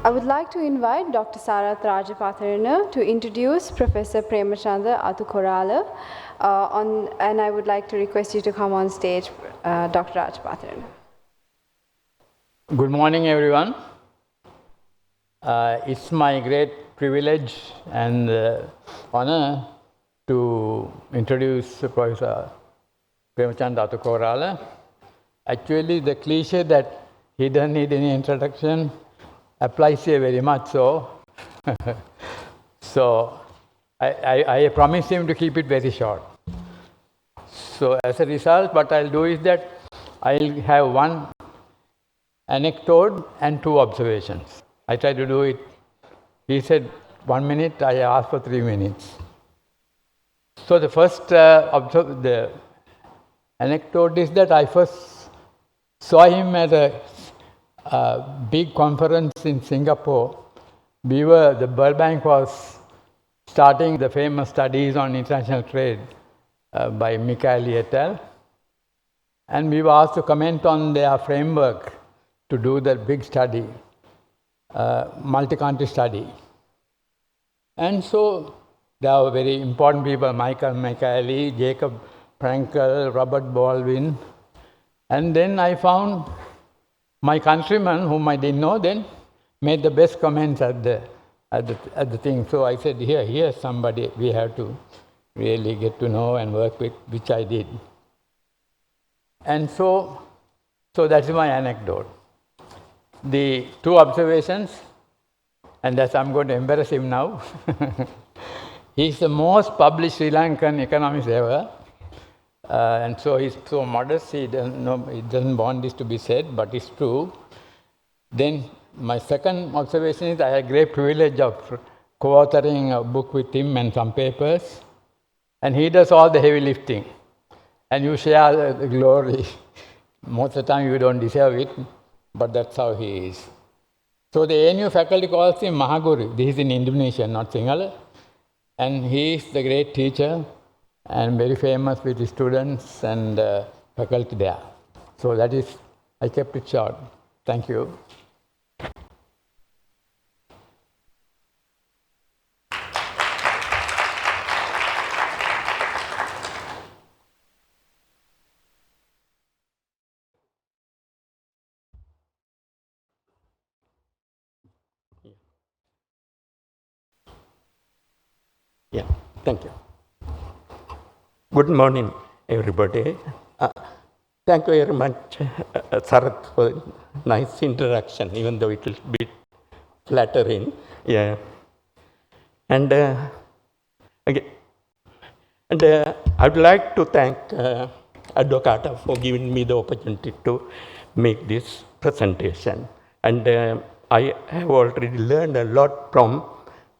I would like to invite Dr. Sarath Rajapatirana to introduce Professor Premachandra Athukorala, and I would like to request you to come on stage, Dr. Rajapatirana. Good morning, everyone. It's my great privilege and honor to introduce Professor Premachandra Athukorala. Actually, the cliche that he doesn't need any introduction applies here very much so. So I promised him to keep it very short. So as a result, what I'll do is that I'll have one anecdote and two observations. I tried to do it. He said 1 minute, I asked for 3 minutes. So the first the anecdote is that I first saw him at a big conference in Singapore. The World Bank was starting the famous studies on international trade by Michaeli et al. And we were asked to comment on their framework to do that big study, multi-country study. And so there are very important people, Michael Michaeli, Jacob Frankel, Robert Baldwin. And then I found my countryman, whom I didn't know then, made the best comments at the thing. So I said, here's somebody we have to really get to know and work with, which I did. And so that's my anecdote. The two observations, and that's I'm going to embarrass him now. He's the most published Sri Lankan economist ever. And so he's so modest, he doesn't want this to be said, but it's true. Then my second observation is I had great privilege of co-authoring a book with him and some papers. And he does all the heavy lifting. And you share the glory. Most of the time you don't deserve it, but that's how he is. So the ANU faculty calls him Mahaguru. This is in Indonesian, not Sinhala. And he is the great teacher and very famous with his students and faculty there. So that is, I kept it short. Thank you. Yeah, thank you. Good morning, everybody. Thank you very much, Sarath, for nice introduction, even though it will be flattering. Yeah. And again, I would like to thank Advocata for giving me the opportunity to make this presentation. And I have already learned a lot from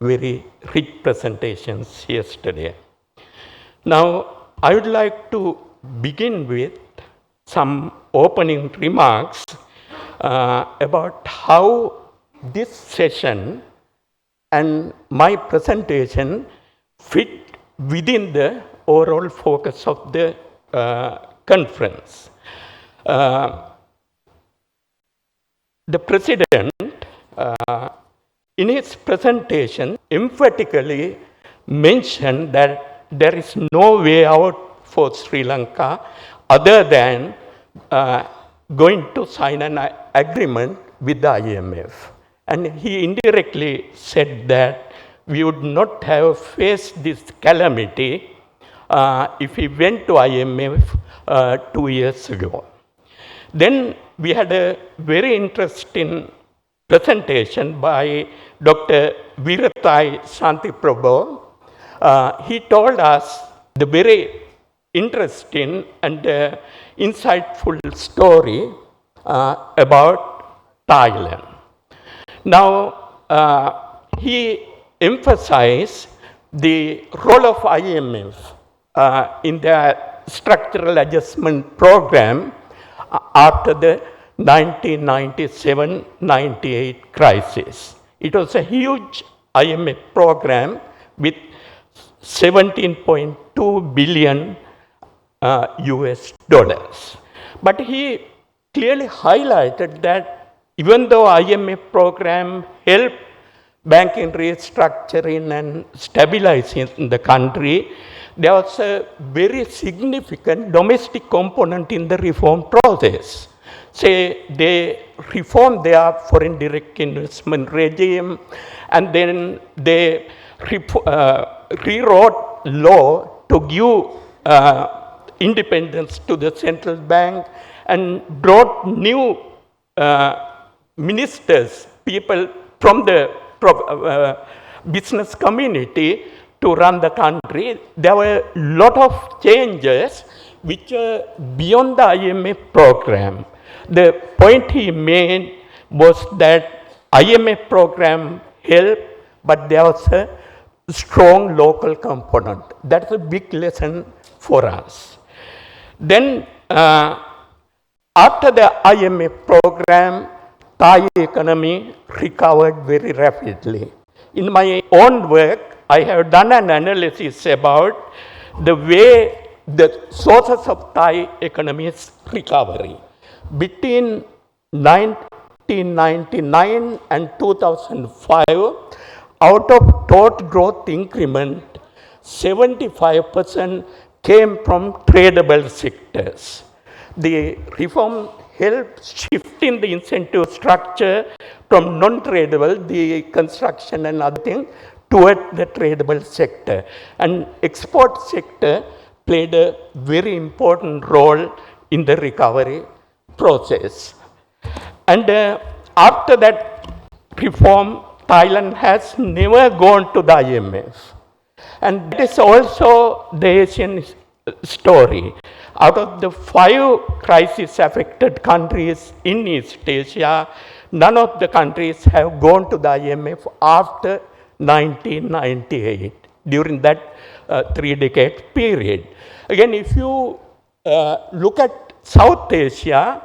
very rich presentations yesterday. Now, I would like to begin with some opening remarks about how this session and my presentation fit within the overall focus of the conference. The President, in his presentation, emphatically mentioned that there is no way out for Sri Lanka other than going to sign an agreement with the IMF. And he indirectly said that we would not have faced this calamity if we went to IMF 2 years ago. Then we had a very interesting presentation by Dr. Virathai Santiprabhu. He told us the very interesting and insightful story about Thailand. Now, he emphasized the role of IMF in the structural adjustment program after the 1997-98 crisis. It was a huge IMF program with $17.2 billion US dollars. But he clearly highlighted that even though IMF program helped banking restructuring and stabilizing in the country, there was a very significant domestic component in the reform process. Say, they reformed their foreign direct investment regime, and then they rewrote law to give independence to the central bank and brought new ministers, people from the business community to run the country. There were a lot of changes which were beyond the IMF program. The point he made was that IMF program helped, but there was a strong local component. That's a big lesson for us. Then after the IMF program, Thai economy recovered very rapidly. In my own work, I have done an analysis about the way the sources of Thai economy's recovery. Between 1999 and 2005, out of total growth increment, 75% came from tradable sectors. The reform helped shifting the incentive structure from non-tradable, the construction and other things, toward the tradable sector. And export sector played a very important role in the recovery process. And after that reform, Thailand has never gone to the IMF. And that is also the Asian story. Out of the 5 crisis-affected countries in East Asia, none of the countries have gone to the IMF after 1998, during that 3-decade period. Again, if you look at South Asia,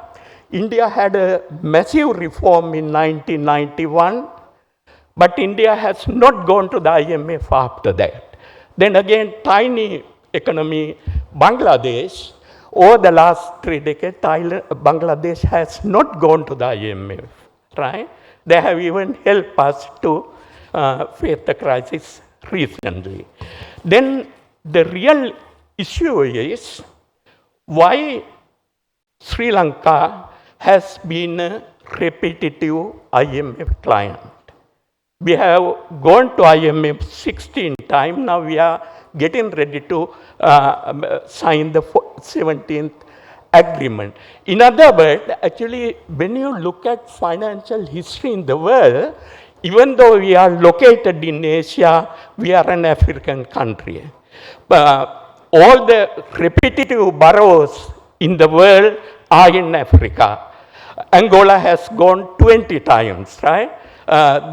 India had a massive reform in 1991, but India has not gone to the IMF after that. Then again, tiny economy, Bangladesh, over the last 3 decades, Bangladesh has not gone to the IMF, right? They have even helped us to face the crisis recently. Then the real issue is why Sri Lanka has been a repetitive IMF client. We have gone to IMF 16 times. Now we are getting ready to sign the 17th agreement. In other words, actually, when you look at financial history in the world, even though we are located in Asia, we are an African country. All the repetitive boroughs in the world are in Africa. Angola has gone 20 times, right?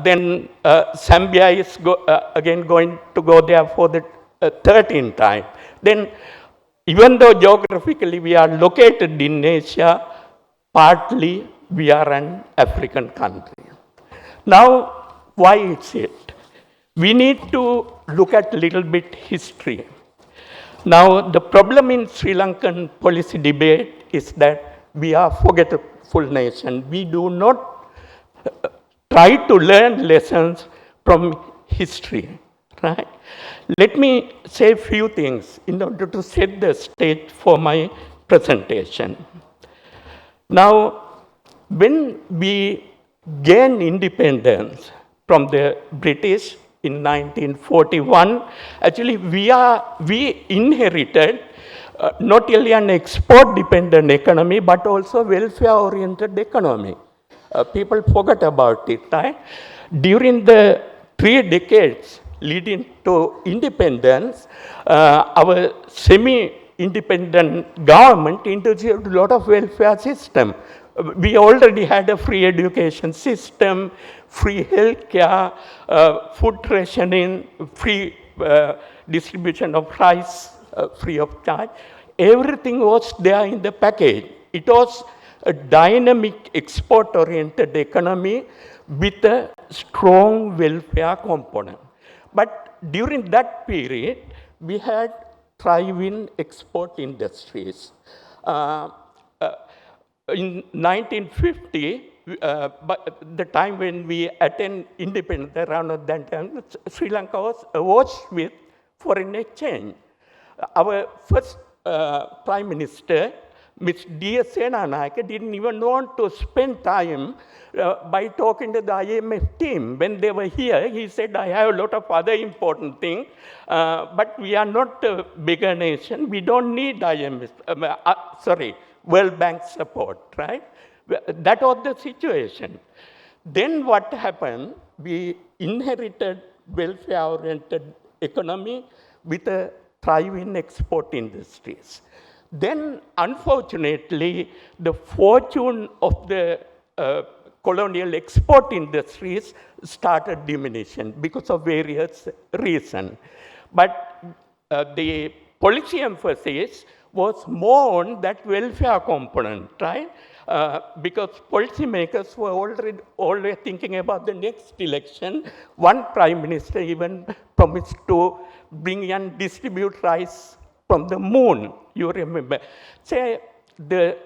Then Zambia is again going to go there for the 13th time. Then, even though geographically we are located in Asia, partly we are an African country. Now, why is it? We need to look at a little bit history. Now, the problem in Sri Lankan policy debate is that we are a forgetful nation. We do not try to learn lessons from history, right? Let me say a few things in order to set the stage for my presentation. Now, when we gained independence from the British in 1941, actually we inherited not only an export-dependent economy, but also welfare-oriented economy. People forget about it, right? During the 3 decades leading to independence, our semi-independent government introduced a lot of welfare system. We already had a free education system, free health care, food rationing, free distribution of rice, free of charge. Everything was there in the package. It was a dynamic export-oriented economy with a strong welfare component. But during that period, we had thriving export industries. In 1950, but the time when we attained independence, around that time, Sri Lanka was awash with foreign exchange. Our first Prime Minister, Ms. D.S. Senanayake, didn't even want to spend time by talking to the IMF team. When they were here, he said, I have a lot of other important things, but we are not a bigger nation. We don't need World Bank support, right? That was the situation. Then what happened? We inherited welfare-oriented economy with a thriving export industries. Then, unfortunately, the fortune of the colonial export industries started diminishing because of various reasons. But the policy emphasis was more on that welfare component, right? Because policymakers were already thinking about the next election. One prime minister even promised to bring and distribute rice from the moon, you remember. Say, the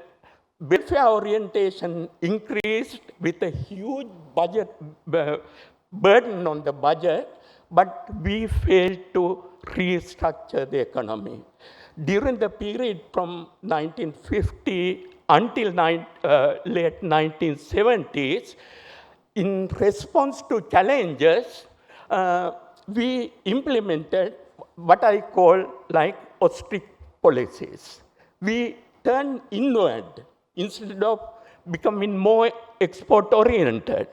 welfare orientation increased with a huge budget burden on the budget, but we failed to restructure the economy. During the period from 1950 until late 1970s, in response to challenges, we implemented what I call like austerity policies. We turned inward instead of becoming more export-oriented.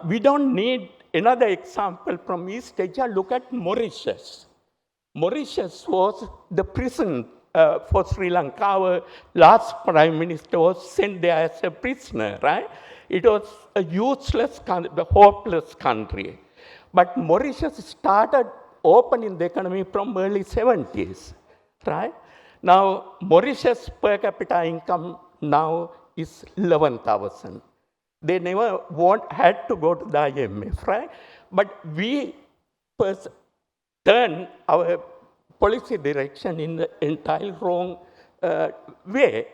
We don't need another example from East Asia. Look at Mauritius. Mauritius was the prison for Sri Lanka. Our last prime minister was sent there as a prisoner, right? It was a useless, hopeless country. But Mauritius started opening the economy from early 70s, right? Now, Mauritius per capita income now is 11,000. They never had to go to the IMF, right? But we turned our policy direction in the entirely wrong way.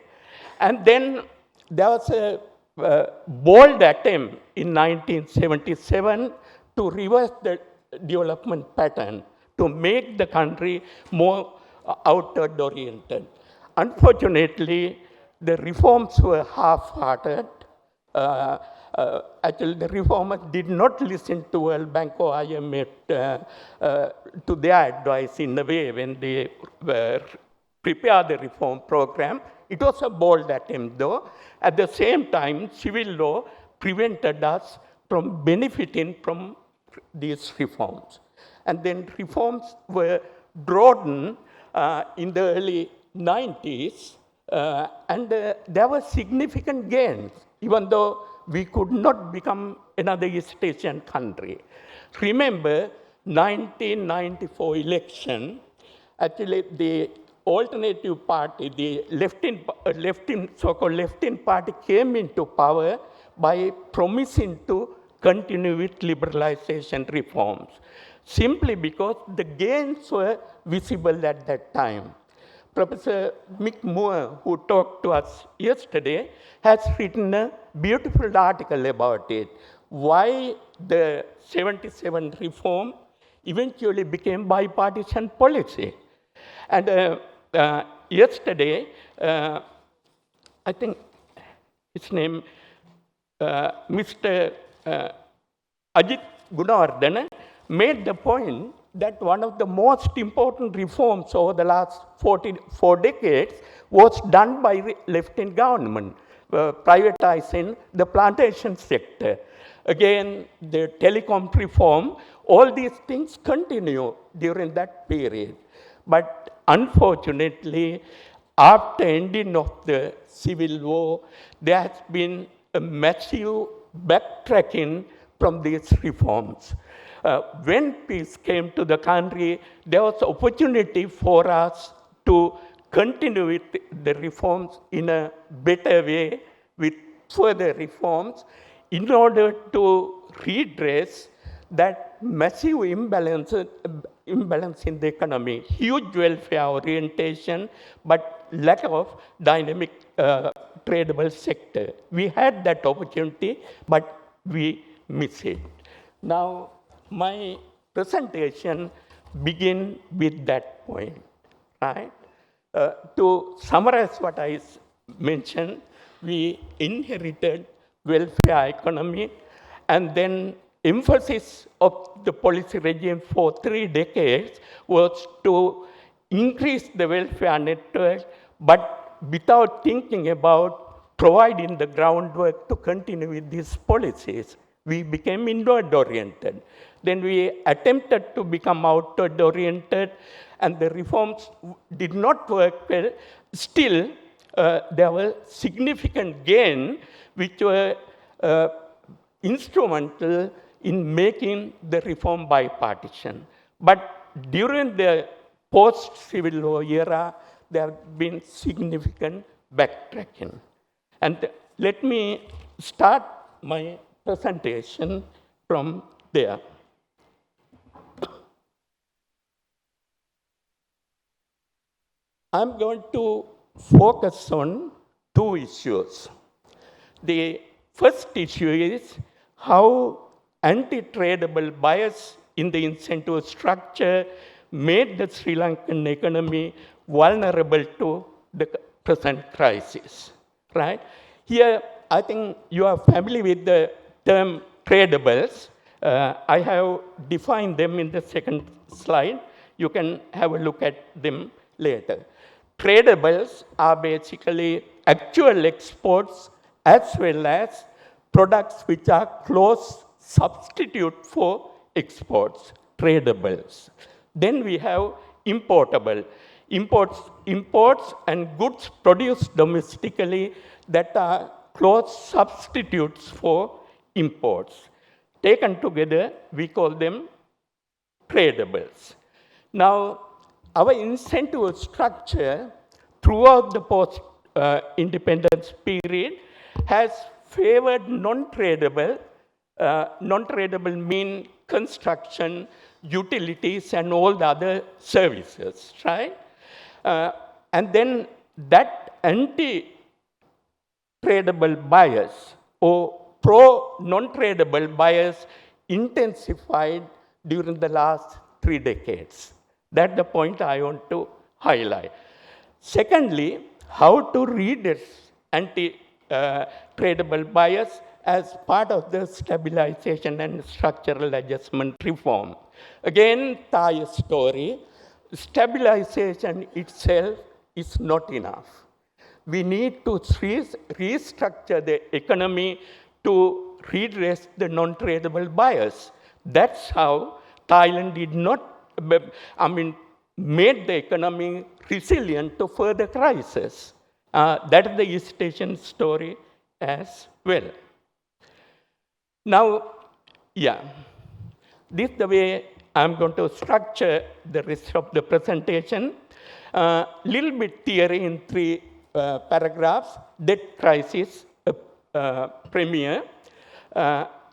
And then there was a bold attempt in 1977 to reverse the development pattern, to make the country more outward oriented. Unfortunately, the reforms were half-hearted. Actually, the reformers did not listen to World Bank or IMF to their advice in a way when they prepared the reform program. It was a bold attempt, though. At the same time, civil law prevented us from benefiting from these reforms. And then reforms were broadened in the early 90s, and there were significant gains, even though we could not become another East Asian country. Remember, 1994 election, actually the alternative party, the so-called left-in party came into power by promising to continue with liberalization reforms, simply because the gains were visible at that time. Professor Mick Moore, who talked to us yesterday, has written a beautiful article about it, why the 77 reform eventually became bipartisan policy. And yesterday, I think his name, Mr. Ajit Gunawardena, made the point that one of the most important reforms over the last 4 decades was done by the left-wing government, privatizing the plantation sector. Again, the telecom reform, all these things continue during that period. But unfortunately, after ending of the civil war, there has been a massive backtracking from these reforms. When peace came to the country, there was opportunity for us to continue with the reforms in a better way, with further reforms, in order to redress that massive imbalance in the economy, huge welfare orientation, but lack of dynamic tradable sector. We had that opportunity, but we missed it. Now, my presentation begin with that point, right? To summarize what I mentioned, we inherited welfare economy, and then emphasis of the policy regime for 3 decades was to increase the welfare network, but without thinking about providing the groundwork to continue with these policies. We became inward-oriented. Then we attempted to become outward-oriented, and the reforms did not work well. Still, there were significant gains which were instrumental in making the reform bipartisan. But during the post-Civil War era, there have been significant backtracking. And let me start my presentation from there. I'm going to focus on 2 issues. The first issue is how anti-tradable bias in the incentive structure made the Sri Lankan economy vulnerable to the present crisis, right? Here, I think you are familiar with the term tradables. I have defined them in the second slide. You can have a look at them later. Tradables are basically actual exports as well as products which are close substitute for exports, tradables. Then we have importable. Imports and goods produced domestically that are close substitutes for imports. Taken together, we call them tradables. Now, our incentive structure throughout the post-independence period has favored non-tradable. Non-tradable mean construction, utilities, and all the other services, right? And then that anti-tradable bias or pro-non-tradable bias intensified during the last 3 decades. That's the point I want to highlight. Secondly, how to read this anti-tradable bias as part of the stabilization and structural adjustment reform. Again, Thai story, stabilization itself is not enough. We need to restructure the economy to redress the non-tradable bias. That's how Thailand did not, made the economy resilient to further crisis. That is the East Asian story as well. Now, this is the way I'm going to structure the rest of the presentation. Little bit theory in 3 paragraphs, debt crisis, premier.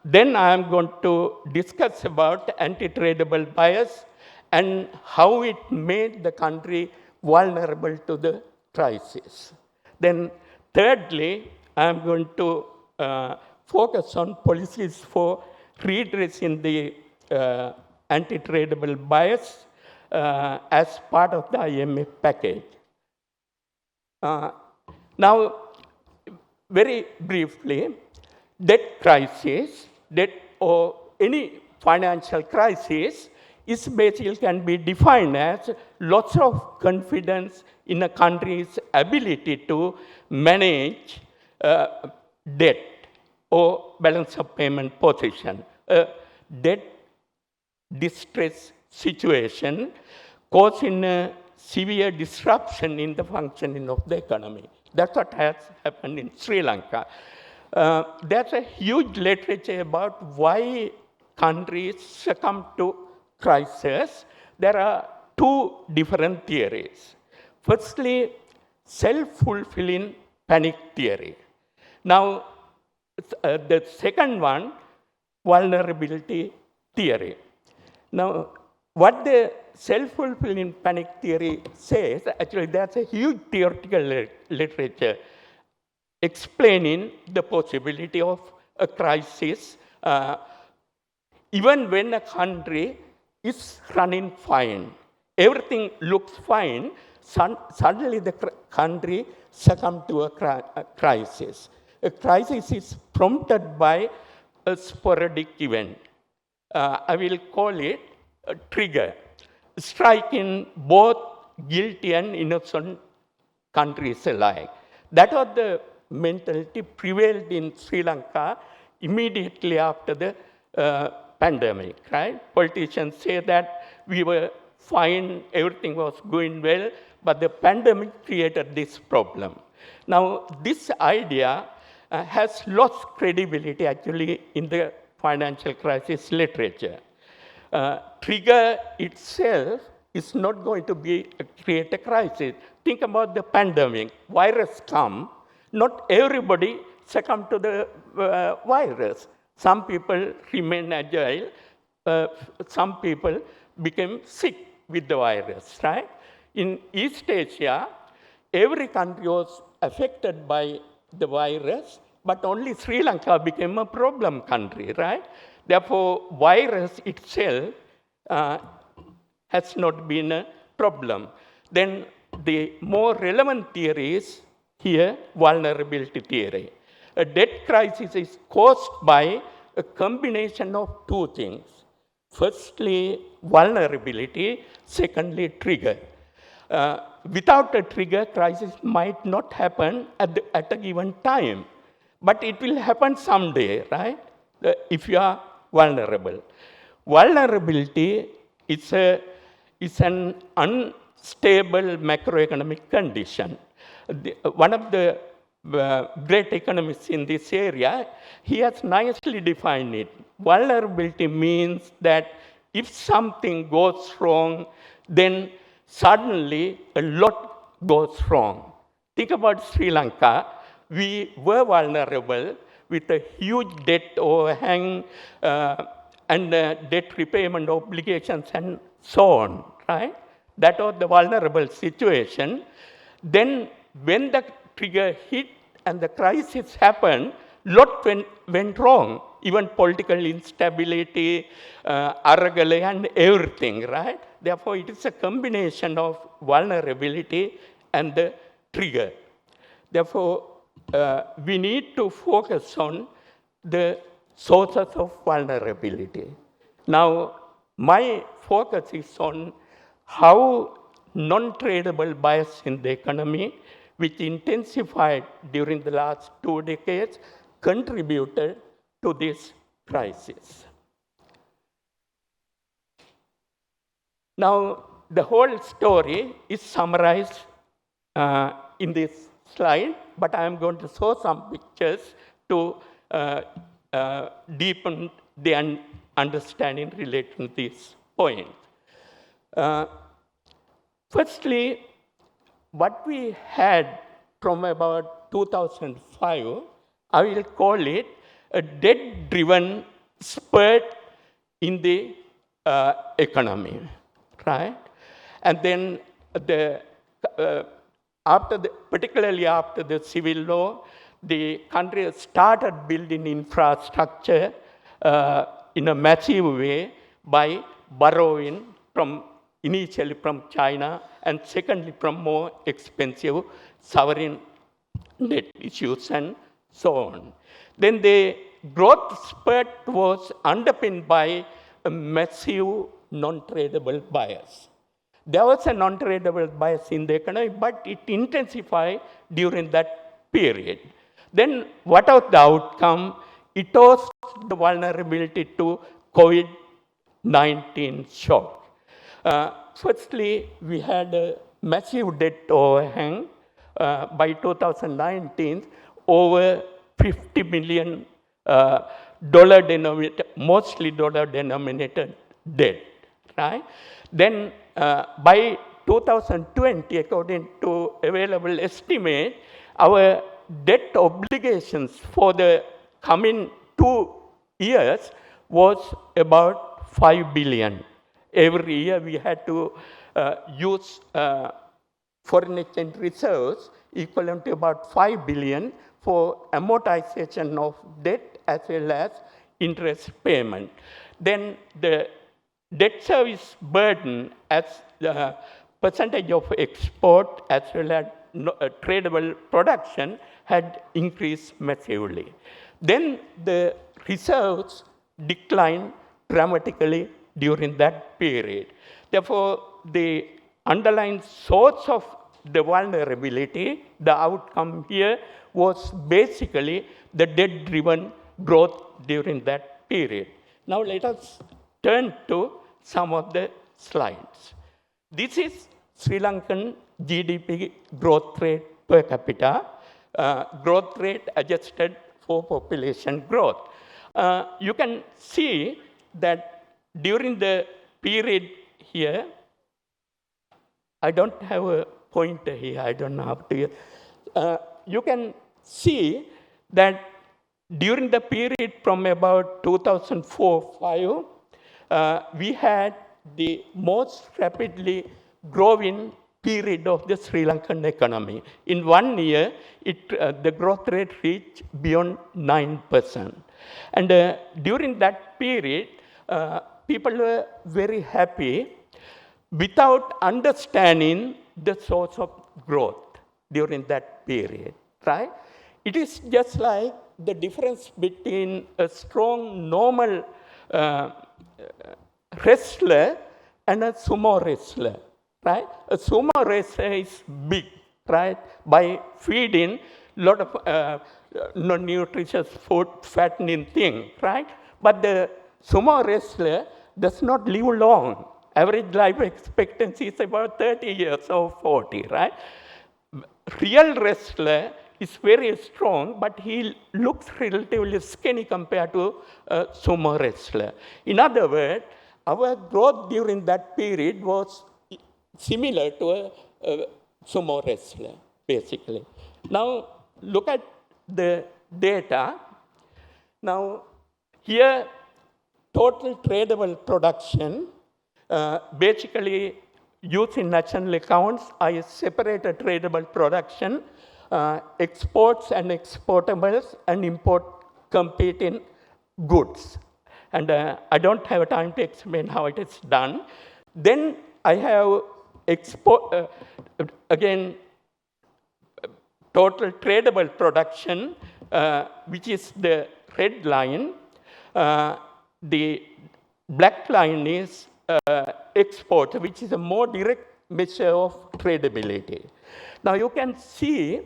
Then I'm going to discuss about anti-tradable bias and how it made the country vulnerable to the crisis. Then thirdly, I'm going to focus on policies for redressing the anti-tradable bias as part of the IMF package. Now, very briefly, debt crisis, debt or any financial crisis is basically can be defined as loss of confidence in a country's ability to manage debt or balance of payment position. Debt distress situation causing a severe disruption in the functioning of the economy. That's what has happened in Sri Lanka. There's a huge literature about why countries succumb to crisis. There are 2 different theories. Firstly, self-fulfilling panic theory. Now, the second one, vulnerability theory. Now, what the self-fulfilling panic theory says, actually there's a huge theoretical literature explaining the possibility of a crisis even when a country is running fine. Everything looks fine, suddenly the country succumbs to a crisis. A crisis is prompted by a sporadic event. I will call it a trigger, striking both guilty and innocent countries alike. That was the mentality prevailed in Sri Lanka immediately after the pandemic, right? Politicians say that we were fine, everything was going well, but the pandemic created this problem. Now, this idea has lost credibility actually in the financial crisis literature. Trigger itself is not going to create a crisis. Think about the pandemic. Virus come, not everybody succumb to the virus. Some people remain agile, some people became sick with the virus, right? In East Asia, every country was affected by the virus, but only Sri Lanka became a problem country, right? Therefore, virus itself has not been a problem. Then the more relevant theory is here vulnerability theory. A debt crisis is caused by a combination of two things. Firstly, vulnerability. Secondly, trigger. Without a trigger, crisis might not happen at a given time. But it will happen someday, right? If you are vulnerable. Vulnerability is an unstable macroeconomic condition. One of the great economists in this area, he has nicely defined it. Vulnerability means that if something goes wrong, then suddenly a lot goes wrong. Think about Sri Lanka. We were vulnerable with a huge debt overhang and debt repayment obligations and so on, right? That was the vulnerable situation. Then when the trigger hit and the crisis happened, lot went wrong. Even political instability, arrogance and everything, right? Therefore, it is a combination of vulnerability and the trigger. Therefore, we need to focus on the sources of vulnerability. Now, my focus is on how non-tradable bias in the economy, which intensified during the last 2 decades, contributed to this crisis. Now, the whole story is summarized in this slide, but I am going to show some pictures to deepen the understanding related to this point. Firstly, what we had from about 2005, I will call it a debt-driven spurt in the economy, right? And then particularly after the civil law, the country started building infrastructure in a massive way by borrowing initially from China and secondly from more expensive sovereign debt issues and so on. Then the growth spurt was underpinned by a massive non-tradable bias. There was a non-tradable bias in the economy, but it intensified during that period. Then what was the outcome? It was the vulnerability to COVID-19 shock. Firstly, we had a massive debt overhang by 2019, over $50 million mostly dollar-denominated debt, right? Then by 2020, according to available estimate, our debt obligations for the coming 2 years was about $5 billion. every year we had to use foreign exchange reserves equivalent to about 5 billion for amortization of debt as well as interest payment. Then the debt service burden as the percentage of export as well as tradable production had increased massively. Then the reserves declined dramatically during that period. Therefore, the underlying source of the vulnerability, the outcome here was basically the debt-driven growth during that period. Now let us turn to some of the slides. This is Sri Lankan GDP growth rate per capita, growth rate adjusted for population growth. You can see that during the period here, I don't have a pointer here, I don't know how to. You can see that during the period from about 2004-5, we had the most rapidly growing period of the Sri Lankan economy. In 1 year, the growth rate reached beyond 9%. And during that period, people were very happy without understanding the source of growth during that period, right? It is just like the difference between a strong, normal wrestler and a sumo wrestler, right? A sumo wrestler is big, right? By feeding a lot of non-nutritious food, fattening thing, right? But the sumo wrestler does not live long. Average life expectancy is about 30 years or 40, right? Real wrestler is very strong, but he looks relatively skinny compared to a sumo wrestler. In other words, our growth during that period was similar to a sumo wrestler, basically. Now, look at the data. Now, here, total tradable production, basically using national accounts, I separated tradable production, exports and exportables, and import competing goods. And I don't have time to explain how it is done. Then I have again, total tradable production, which is the red line. The black line is export, which is a more direct measure of tradability. Now you can see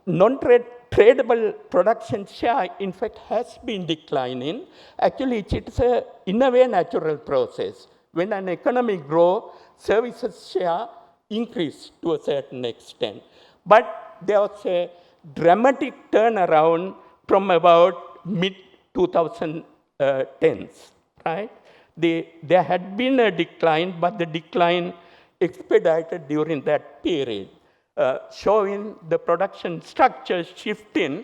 non-tradable production share, in fact, has been declining. Actually, it's a, in a way, natural process. When an economy grows, services share increase to a certain extent. But there was a dramatic turnaround from about mid-2010s, right? There had been a decline, but the decline expedited during that period, showing the production structure shifting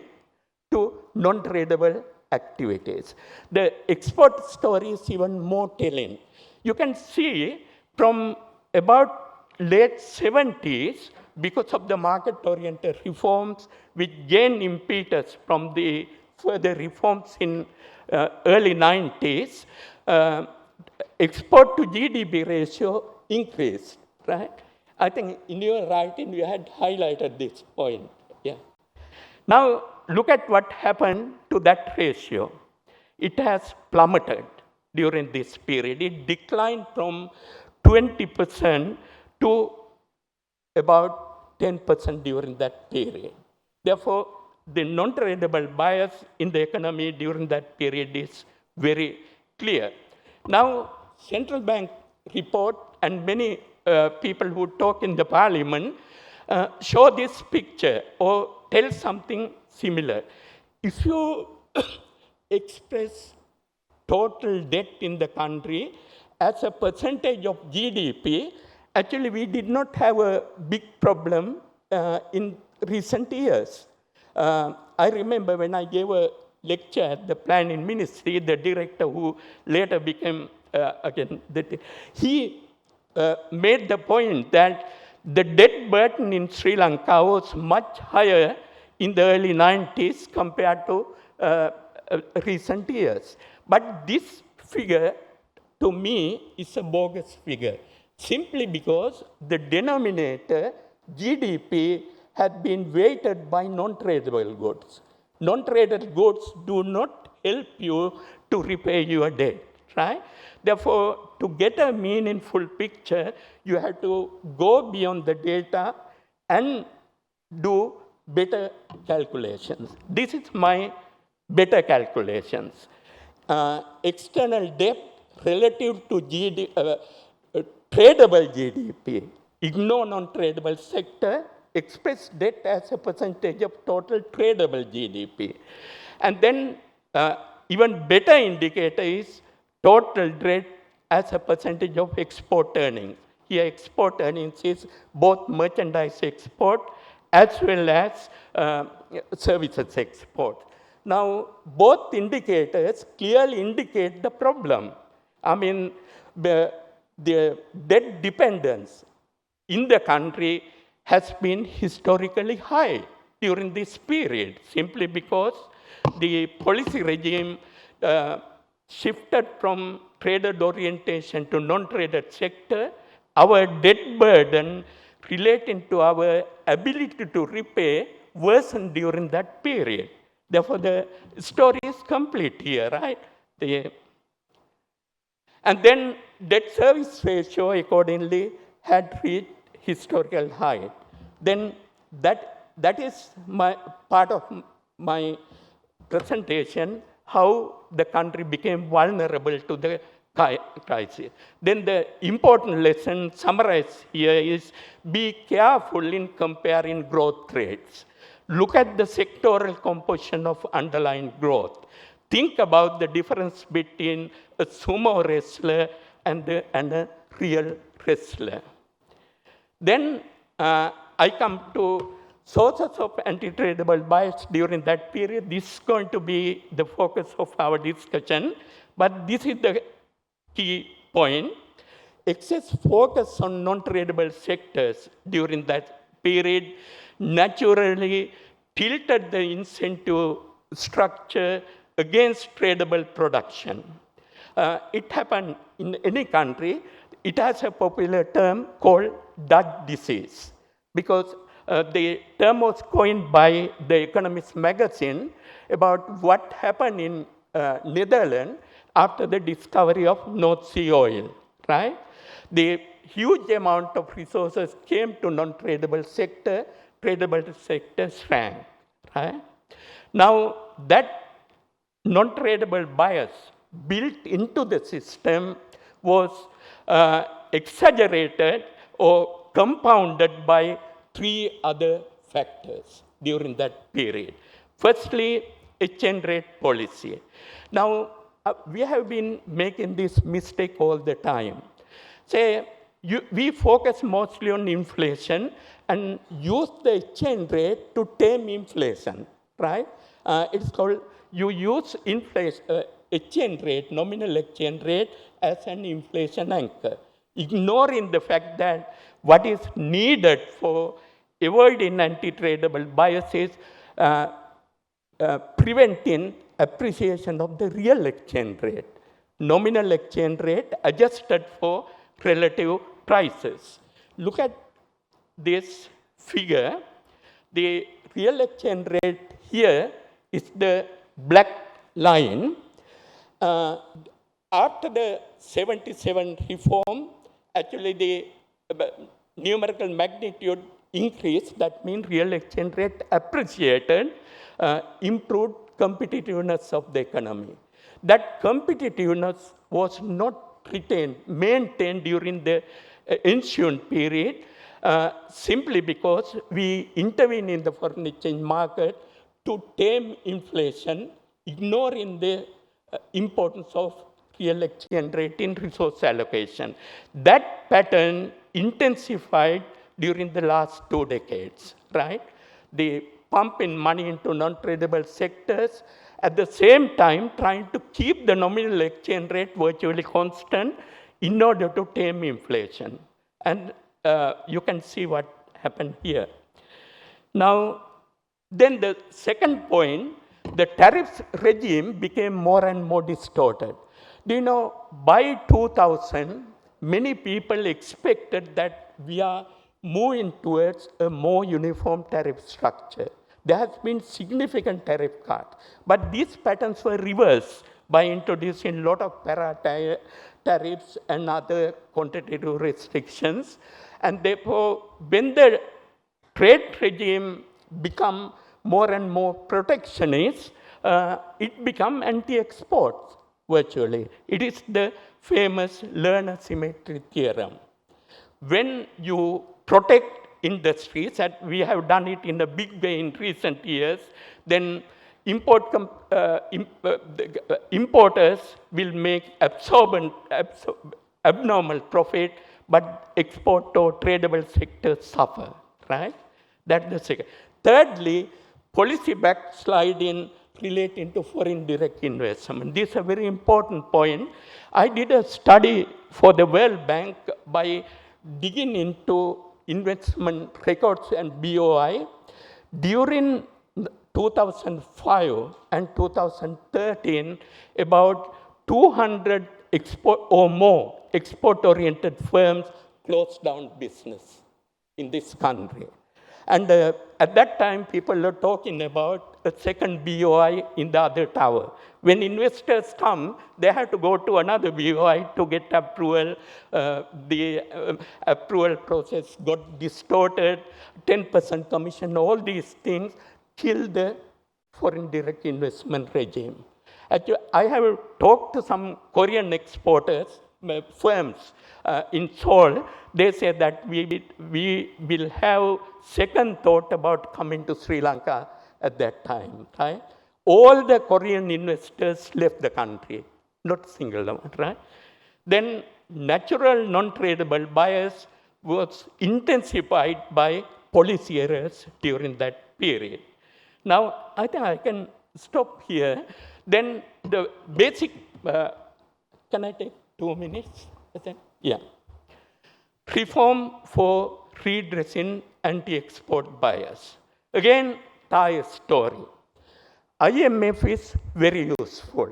to non-tradable activities. The export story is even more telling. You can see from about late 70s, because of the market-oriented reforms which gained impetus from the further reforms in early 90s, export to GDP ratio increased, right? I think in your writing you had highlighted this point. Yeah. Now look at what happened to that ratio. It has plummeted during this period. It declined from 20% to about 10% during that period. Therefore, the non-tradable bias in the economy during that period is very clear. Now, central bank report and many people who talk in the parliament show this picture or tell something similar. If you express total debt in the country as a percentage of GDP, actually we did not have a big problem in recent years. I remember when I gave a lecture at the planning ministry, the director who later became again, he made the point that the debt burden in Sri Lanka was much higher in the early 90s compared to recent years. But this figure, to me, is a bogus figure, simply because the denominator, GDP, had been weighted by non-tradable goods. Non-tradable goods do not help you to repay your debt, right? Therefore, to get a meaningful picture, you have to go beyond the data and do better calculations. This is my better calculations. External debt relative to tradable GDP, ignore non-tradable sector, express debt as a percentage of total tradable GDP. And then even better indicator is total debt as a percentage of export earnings. Here export earnings is both merchandise export as well as services export. Now, both indicators clearly indicate the problem. I mean, the debt dependence in the country has been historically high during this period, simply because the policy regime shifted from traded orientation to non-traded sector. Our debt burden relating to our ability to repay worsened during that period. Therefore, the story is complete here, right? And then debt service ratio accordingly had reached historical height. Then that is my part of my presentation, how the country became vulnerable to the crisis. Then the important lesson summarized here is be careful in comparing growth rates. Look at the sectoral composition of underlying growth. Think about the difference between a sumo wrestler and a real wrestler. Then I come to sources of anti-tradable bias during that period. This is going to be the focus of our discussion, but this is the key point. Excess focus on non-tradable sectors during that period naturally tilted the incentive structure against tradable production. It happened in any country. It has a popular term called Dutch disease, because the term was coined by the Economist magazine about what happened in Netherlands after the discovery of North Sea oil, right? The huge amount of resources came to non-tradable sector, tradable sector shrank, right? Now, that non-tradable bias built into the system was exaggerated or compounded by three other factors during that period. Firstly, exchange rate policy. Now, we have been making this mistake all the time. Say, we focus mostly on inflation and use the exchange rate to tame inflation, right? It's called, you use exchange rate, nominal exchange rate, as an inflation anchor, ignoring the fact that what is needed for avoiding anti-tradable biases, preventing appreciation of the real exchange rate, nominal exchange rate adjusted for relative prices. Look at this figure. The real exchange rate here is the black line. After the 77 reform, actually the numerical magnitude increased. That means real exchange rate appreciated, improved competitiveness of the economy. That competitiveness was not maintained during the ensuing period, simply because we intervened in the foreign exchange market to tame inflation, ignoring the importance of real exchange rate in resource allocation. That pattern intensified during the last 2 decades, right? The pump in money into non-tradable sectors, at the same time trying to keep the nominal exchange rate virtually constant in order to tame inflation. And you can see what happened here. Now, then the second point, the tariff regime became more and more distorted. Do you know, by 2000, many people expected that we are moving towards a more uniform tariff structure. There has been significant tariff cuts, but these patterns were reversed by introducing a lot of para-tariffs and other quantitative restrictions. And therefore, when the trade regime become more and more protectionist, it become anti-export virtually. It is the famous Lerner symmetry theorem. When you protect industries, and we have done it in a big way in recent years, then importers will make abnormal profit, but export or tradable sectors suffer, right? That's the second. Thirdly, policy backsliding relating to foreign direct investment. This is a very important point. I did a study for the World Bank by digging into investment records and BOI. During 2005 and 2013, about 200 export-oriented firms closed down business in this country. And at that time, people were talking about a second BOI in the other tower. When investors come, they have to go to another BOI to get approval. The approval process got distorted, 10% commission, all these things killed the foreign direct investment regime. Actually, I have talked to some Korean exporters, firms in Seoul. They say that we will have second thought about coming to Sri Lanka at that time, right? All the Korean investors left the country, not a single one, right? Then natural non-tradable bias was intensified by policy errors during that period. Now, I think I can stop here. Then the basic, can I take 2 minutes? Yeah. Reform for redressing anti-export bias. Again, Thai story. IMF is very useful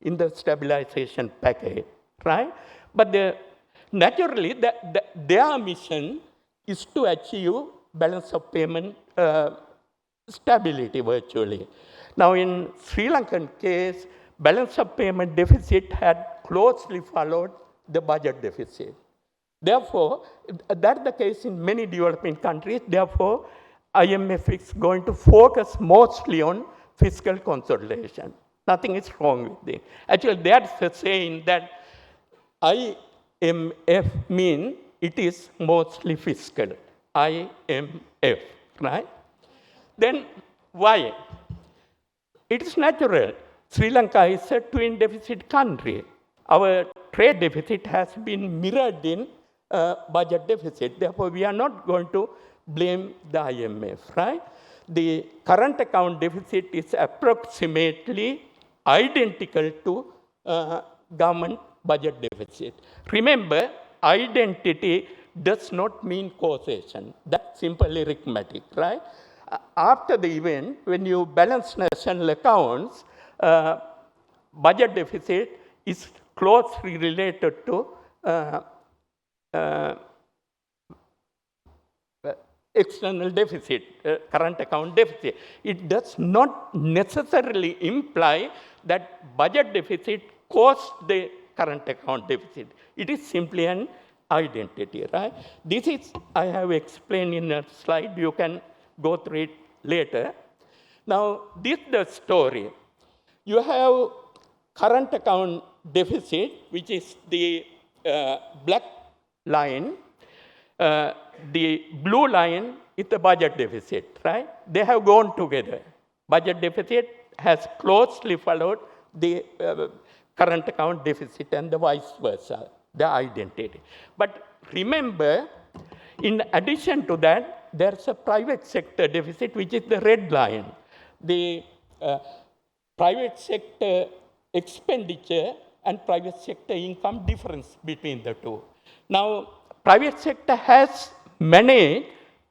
in the stabilization package, right? But naturally, their mission is to achieve balance of payment stability virtually. Now, in Sri Lankan case, balance of payment deficit had closely followed the budget deficit. Therefore, that's the case in many developing countries. Therefore, IMF is going to focus mostly on fiscal consolidation. Nothing is wrong with it. Actually, that's the saying that IMF means it is mostly fiscal. IMF, right? Then why? It is natural. Sri Lanka is a twin deficit country. Our trade deficit has been mirrored in budget deficit. Therefore, we are not going to blame the IMF, right? The current account deficit is approximately identical to government budget deficit. Remember, identity does not mean causation. That's simple arithmetic, right? After the event, when you balance national accounts, budget deficit is closely related to external deficit, current account deficit. It does not necessarily imply that budget deficit caused the current account deficit. It is simply an identity, right? This is, I have explained in a slide. You can go through it later. Now, this is the story. You have current account deficit, which is the black line. The blue line is the budget deficit, right? They have gone together. Budget deficit has closely followed the current account deficit and the vice versa, the identity. But remember, in addition to that, there's a private sector deficit, which is the red line. The private sector expenditure and private sector income difference between the two. Now, private sector has managed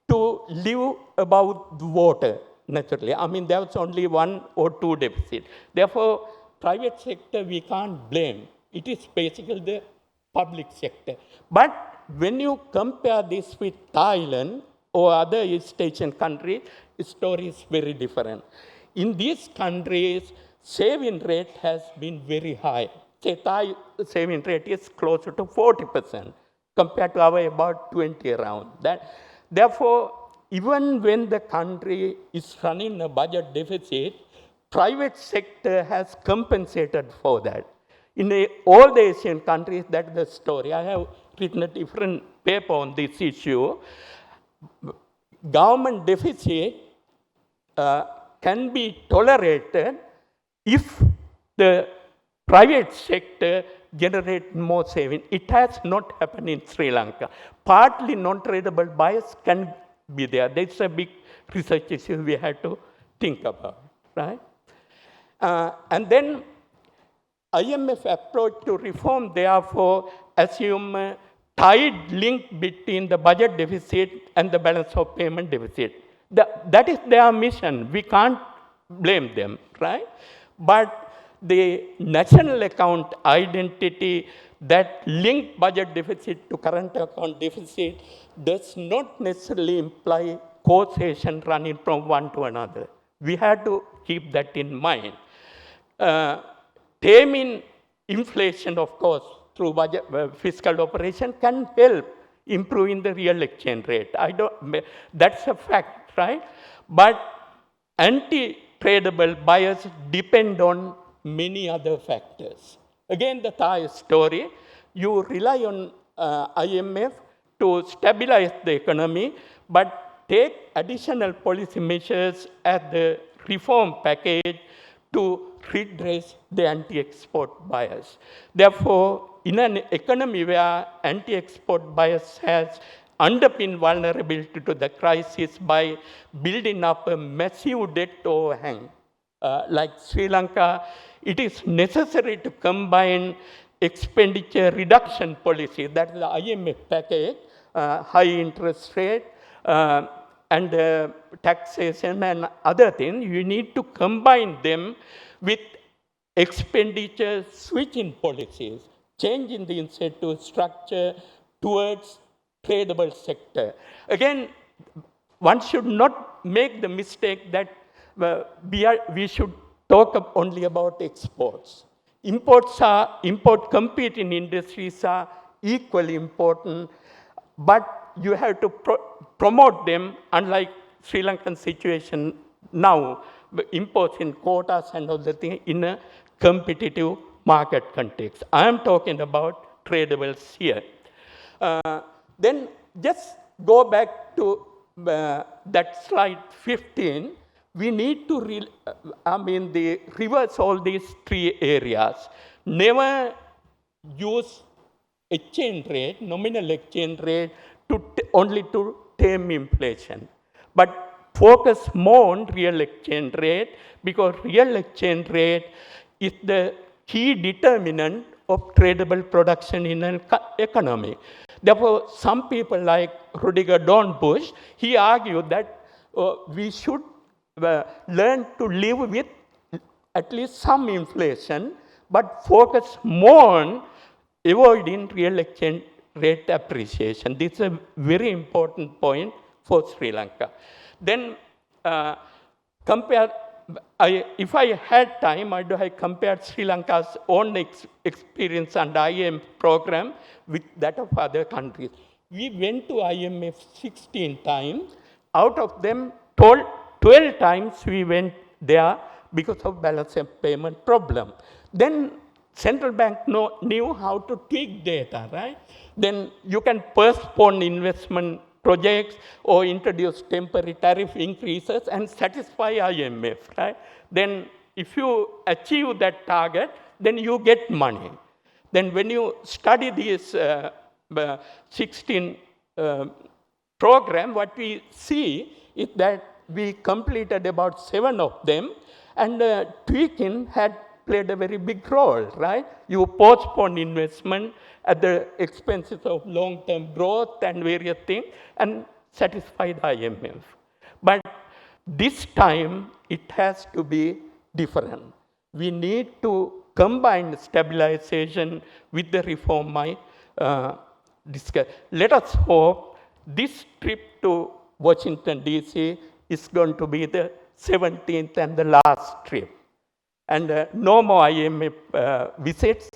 to live above the water, naturally. I mean, there was only 1 or 2 deficit. Therefore, private sector we can't blame. It is basically the public sector. But when you compare this with Thailand or other East Asian countries, the story is very different. In these countries, saving rate has been very high. Say Thai saving rate is closer to 40% compared to our about 20 around. Therefore, even when the country is running a budget deficit, private sector has compensated for that. In all the Asian countries, that's the story. I have written a different paper on this issue. Government deficit can be tolerated if the private sector generates more saving. It has not happened in Sri Lanka. Partly non-tradable bias can be there. That's a big research issue we have to think about, right? And then IMF approach to reform, therefore, assume a tight link between the budget deficit and the balance of payment deficit. That is their mission. We can't blame them, right? But the national account identity that link budget deficit to current account deficit does not necessarily imply causation running from one to another. We have to keep that in mind. Taming inflation, of course, through budget, fiscal operation can help improving the real exchange rate. That's a fact, right? But anti-tradable bias depend on many other factors. Again, the Thai story, you rely on IMF to stabilize the economy, but take additional policy measures as the reform package to redress the anti-export bias. Therefore, in an economy where anti-export bias has underpinned vulnerability to the crisis by building up a massive debt overhang, like Sri Lanka, it is necessary to combine expenditure reduction policy, that is the IMF package, high interest rate, and taxation and other things. You need to combine them with expenditure switching policies, changing the incentive structure towards tradable sector. Again, one should not make the mistake that we should talk only about exports. Import competing industries are equally important, but you have to promote them, unlike Sri Lankan situation now, imposing quotas and other things in a competitive market context. I am talking about tradables here. Then just go back to that slide 15. We need to reverse all these 3 areas. Never use exchange rate, nominal exchange rate, only to tame inflation, but focus more on real exchange rate, because real exchange rate is the key determinant of tradable production in an economy. Therefore, some people like Rudiger Dornbusch, he argued that we should learn to live with at least some inflation, but focus more on avoiding real exchange rate appreciation. This is a very important point for Sri Lanka. Then if I had time, I compared Sri Lanka's own experience under IMF program with that of other countries. We went to IMF 16 times. Out of them, 12 times we went there because of balance of payment problem. Then central bank knew how to tweak data, right? Then you can postpone investment projects or introduce temporary tariff increases and satisfy IMF, right? Then if you achieve that target, then you get money. Then when you study these 16 program, what we see is that we completed about 7 of them, and tweaking had played a very big role, right? You postpone investment at the expenses of long-term growth and various things and satisfy the IMF. But this time, it has to be different. We need to combine stabilization with the reform I discussed. Let us hope this trip to Washington, D.C. is going to be the 17th and the last trip. And no more IMF visits,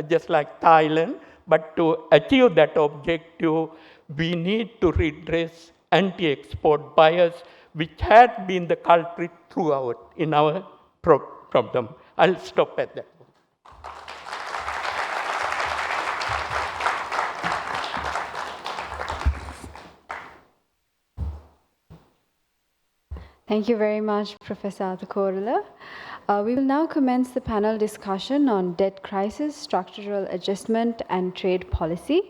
just like Thailand. But to achieve that objective, we need to redress anti-export bias, which had been the culprit throughout in our problem. I'll stop at that. Thank you very much, Professor Athukorala. We will now commence the panel discussion on debt crisis, structural adjustment, and trade policy.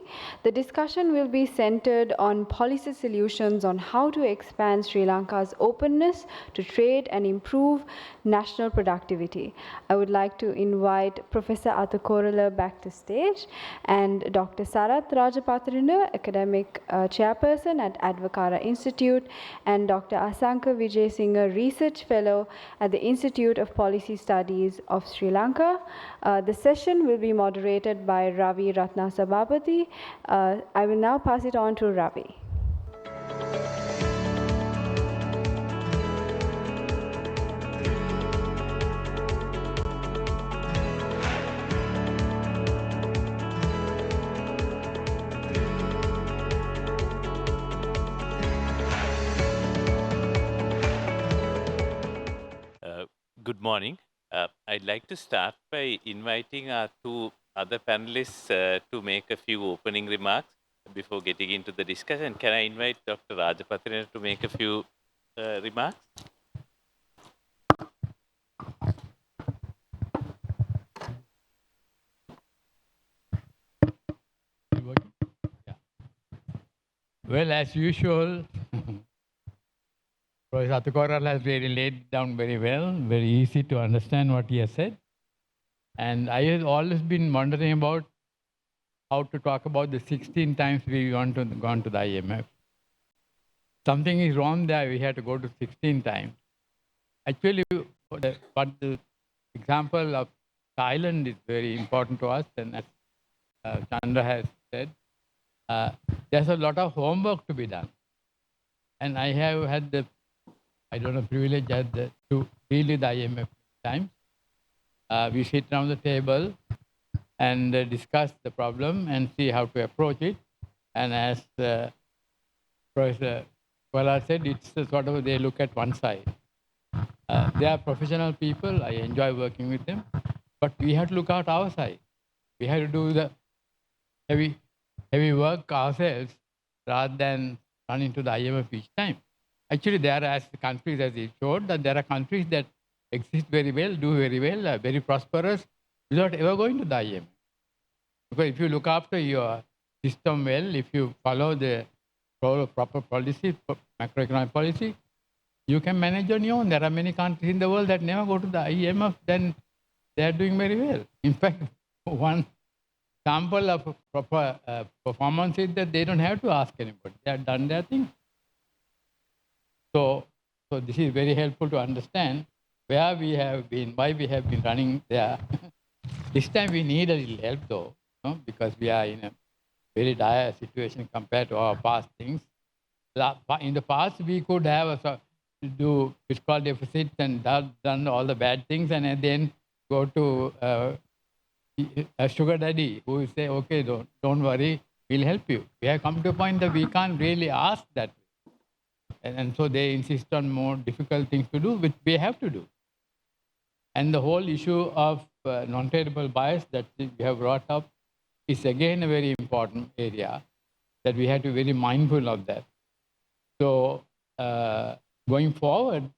The discussion will be centered on policy solutions on how to expand Sri Lanka's openness to trade and improve national productivity. I would like to invite Professor Athukorala back to stage and Dr. Sarath Rajapatirana, Academic Chairperson at Advocata Institute, and Dr. Asanka Wijesinghe, Research Fellow at the Institute of Policy Studies of Sri Lanka. The session will be moderated by Ravi Rathnasapabathy. I will now pass it on to Ravi. Good morning. I'd like to start by inviting our two other panelists to make a few opening remarks before getting into the discussion. Can I invite Dr. Rajapatirana to make a few remarks? Yeah. Well, as usual, Professor Athukorala has really laid down very well, very easy to understand what he has said. And I have always been wondering about how to talk about the 16 times we gone to the IMF. Something is wrong there, we had to go to 16 times. Actually, but the example of Thailand is very important to us, and as Chandra has said, there's a lot of homework to be done. And I have had the privilege to deal with the IMF times. We sit around the table and discuss the problem and see how to approach it. And as Professor Athukorala said, it's sort of they look at one side. They are professional people. I enjoy working with them. But we have to look at our side. We have to do the heavy work ourselves rather than run into the IMF each time. Actually, there are countries, as he showed, that there are countries that exist very well, do very well, are very prosperous, without ever going to the IMF. Because if you look after your system well, if you follow the proper policy, macroeconomic policy, you can manage on your own. There are many countries in the world that never go to the IMF, then they are doing very well. In fact, one example of proper performance is that they don't have to ask anybody. They have done their thing. So this is very helpful to understand where we have been, why we have been running there. This time we need a little help though, because we are in a very dire situation compared to our past things. In the past, we could have do fiscal deficit and done all the bad things, and then go to a sugar daddy who will say, okay, don't worry, we'll help you. We have come to a point that we can't really ask that. And so they insist on more difficult things to do, which we have to do. And the whole issue of non-tradable bias that we have brought up is again a very important area that we have to be very mindful of that. So going forward,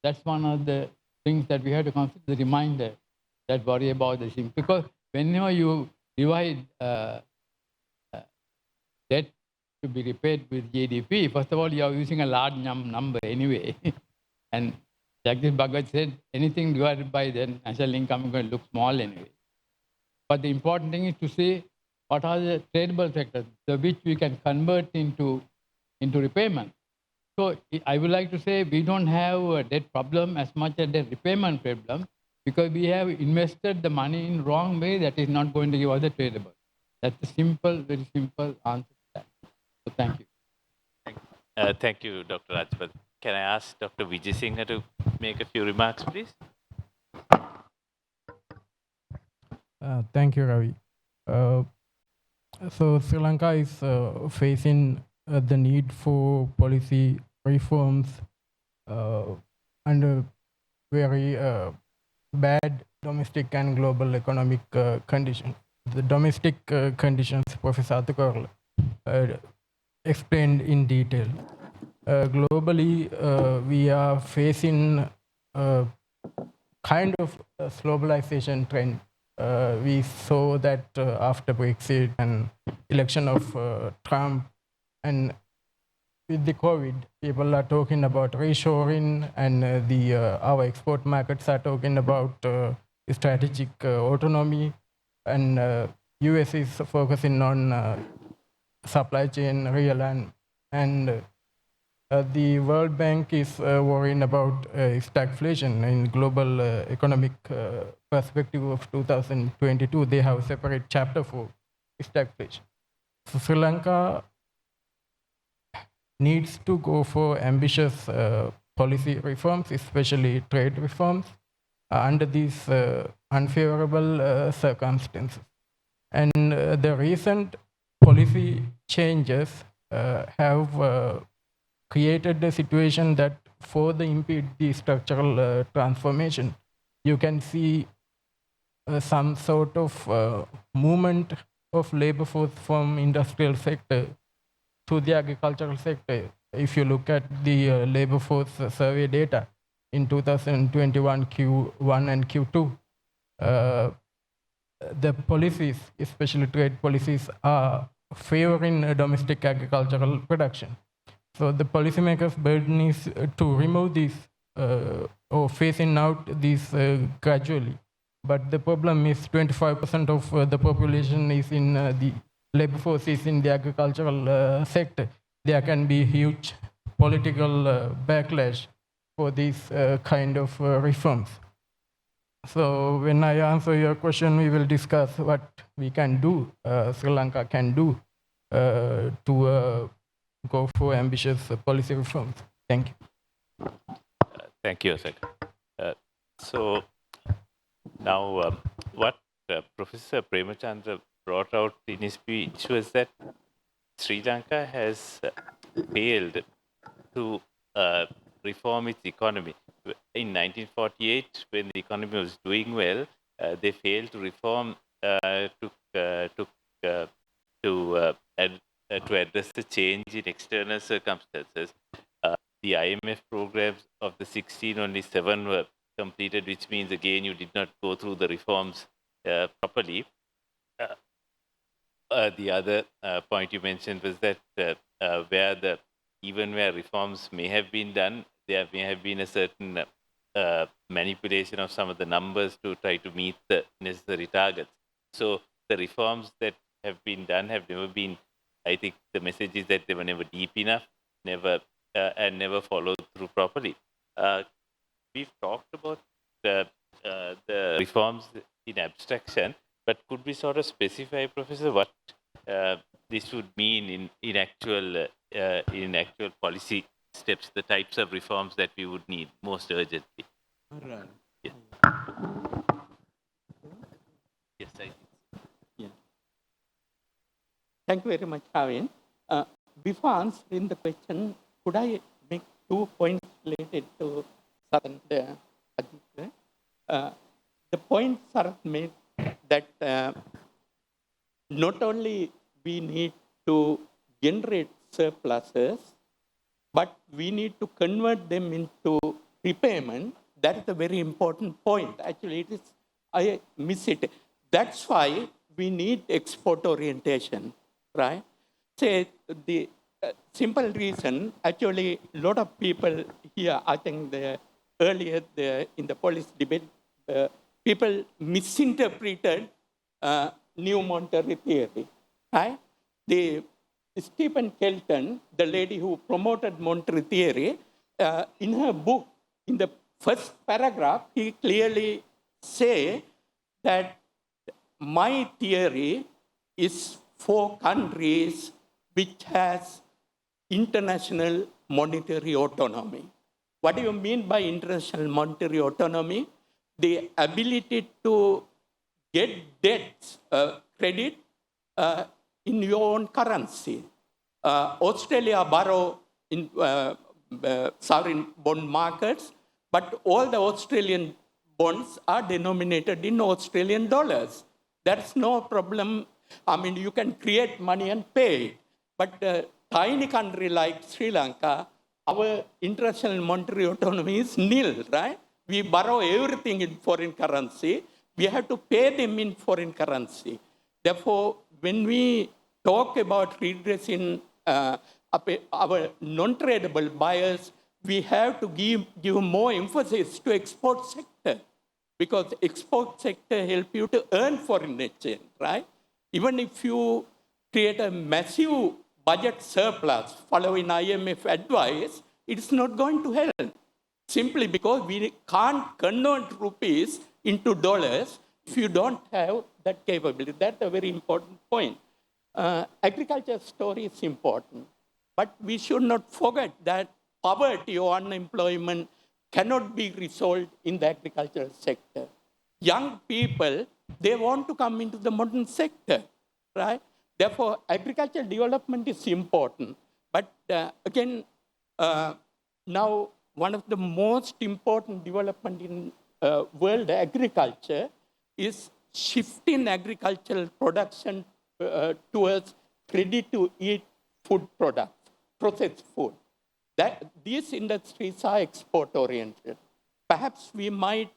that's one of the things that we have to consider, the reminder that worry about the thing. Because whenever you divide debt to be repaid with GDP, first of all, you are using a large number anyway. And Jagdish Bhagat said, anything divided by the national income is going to look small anyway. But the important thing is to say what are the tradable sectors, which we can convert into repayment. So I would like to say we don't have a debt problem as much as a repayment problem, because we have invested the money in wrong way that is not going to give us the tradable. That's a simple, very simple answer to that. So thank you. Thank you, Dr. Rajapath. Can I ask Dr. Wijesinghe to make a few remarks, please? Thank you, Ravi. So Sri Lanka is facing the need for policy reforms under very bad domestic and global economic conditions. The domestic conditions, Professor Athukorala explained in detail. Globally, we are facing a kind of a globalization trend. We saw that after Brexit and election of Trump, and with the COVID, people are talking about reshoring, and our export markets are talking about strategic autonomy, and US is focusing on supply chain realignment, and the World Bank is worrying about stagflation in global economic perspective of 2022. They have a separate chapter for stagflation. So Sri Lanka needs to go for ambitious policy reforms, especially trade reforms, under these unfavorable circumstances. And the recent policy changes have created a situation that further impede the structural transformation. You can see some sort of movement of labor force from industrial sector to the agricultural sector. If you look at the labor force survey data in 2021 Q1 and Q2, the policies, especially trade policies, are favoring domestic agricultural production. So the policymakers' burden is to remove these or phasing out these gradually. But the problem is 25% of the population is in the labor force is in the agricultural sector. There can be huge political backlash for these kind of reforms. So when I answer your question, we will discuss what we can do, Sri Lanka can do to go for ambitious policy reforms. Thank you. Thank you, Asanka. So now what Professor Premachandra brought out in his speech was that Sri Lanka has failed to reform its economy. In 1948, when the economy was doing well, they failed to reform to address the change in external circumstances. The IMF programs of the 16, only 7 were completed, which means again you did not go through the reforms properly. The other point you mentioned was that even where reforms may have been done, there may have been a certain manipulation of some of the numbers to try to meet the necessary targets. So the reforms that have been done have never been, I think the message is that they were never deep enough, and never followed through properly. We've talked about the reforms in abstraction, but could we sort of specify, Professor, what this would mean in actual policy steps, the types of reforms that we would need most urgently? Right. Yeah. Yes, I think. Yeah. Thank you very much, Kavin. Before answering the question, could I make 2 points related to Sarath? The point Sarath made that not only we need to generate surpluses, but we need to convert them into repayment. That is a very important point. Actually, I miss it. That's why we need export orientation, right? Say, the simple reason, actually, a lot of people here, I think earlier in the policy debate, people misinterpreted new monetary theory. Right? Stephen Kelton, the lady who promoted monetary theory, in her book, in the first paragraph, he clearly say that my theory is for countries which has international monetary autonomy. What do you mean by international monetary autonomy? The ability to get debts, credit in your own currency. Australia borrow in sovereign bond markets, but all the Australian bonds are denominated in Australian dollars. There's no problem. I mean, you can create money and pay. But a tiny country like Sri Lanka, our international monetary autonomy is nil, right? We borrow everything in foreign currency. We have to pay them in foreign currency. Therefore, when we talk about redressing our non-tradable buyers, we have to give more emphasis to export sector, because export sector help you to earn foreign exchange, right? Even if you create a massive budget surplus following IMF advice, it's not going to help. Simply because we can't convert rupees into dollars if you don't have that capability. That's a very important point. Agriculture story is important, but we should not forget that poverty or unemployment cannot be resolved in the agricultural sector. Young people, they want to come into the modern sector, right? Therefore, agricultural development is important. But again, now one of the most important development in world agriculture is shifting agricultural production towards ready-to-eat food products, processed food. These industries are export-oriented. Perhaps we might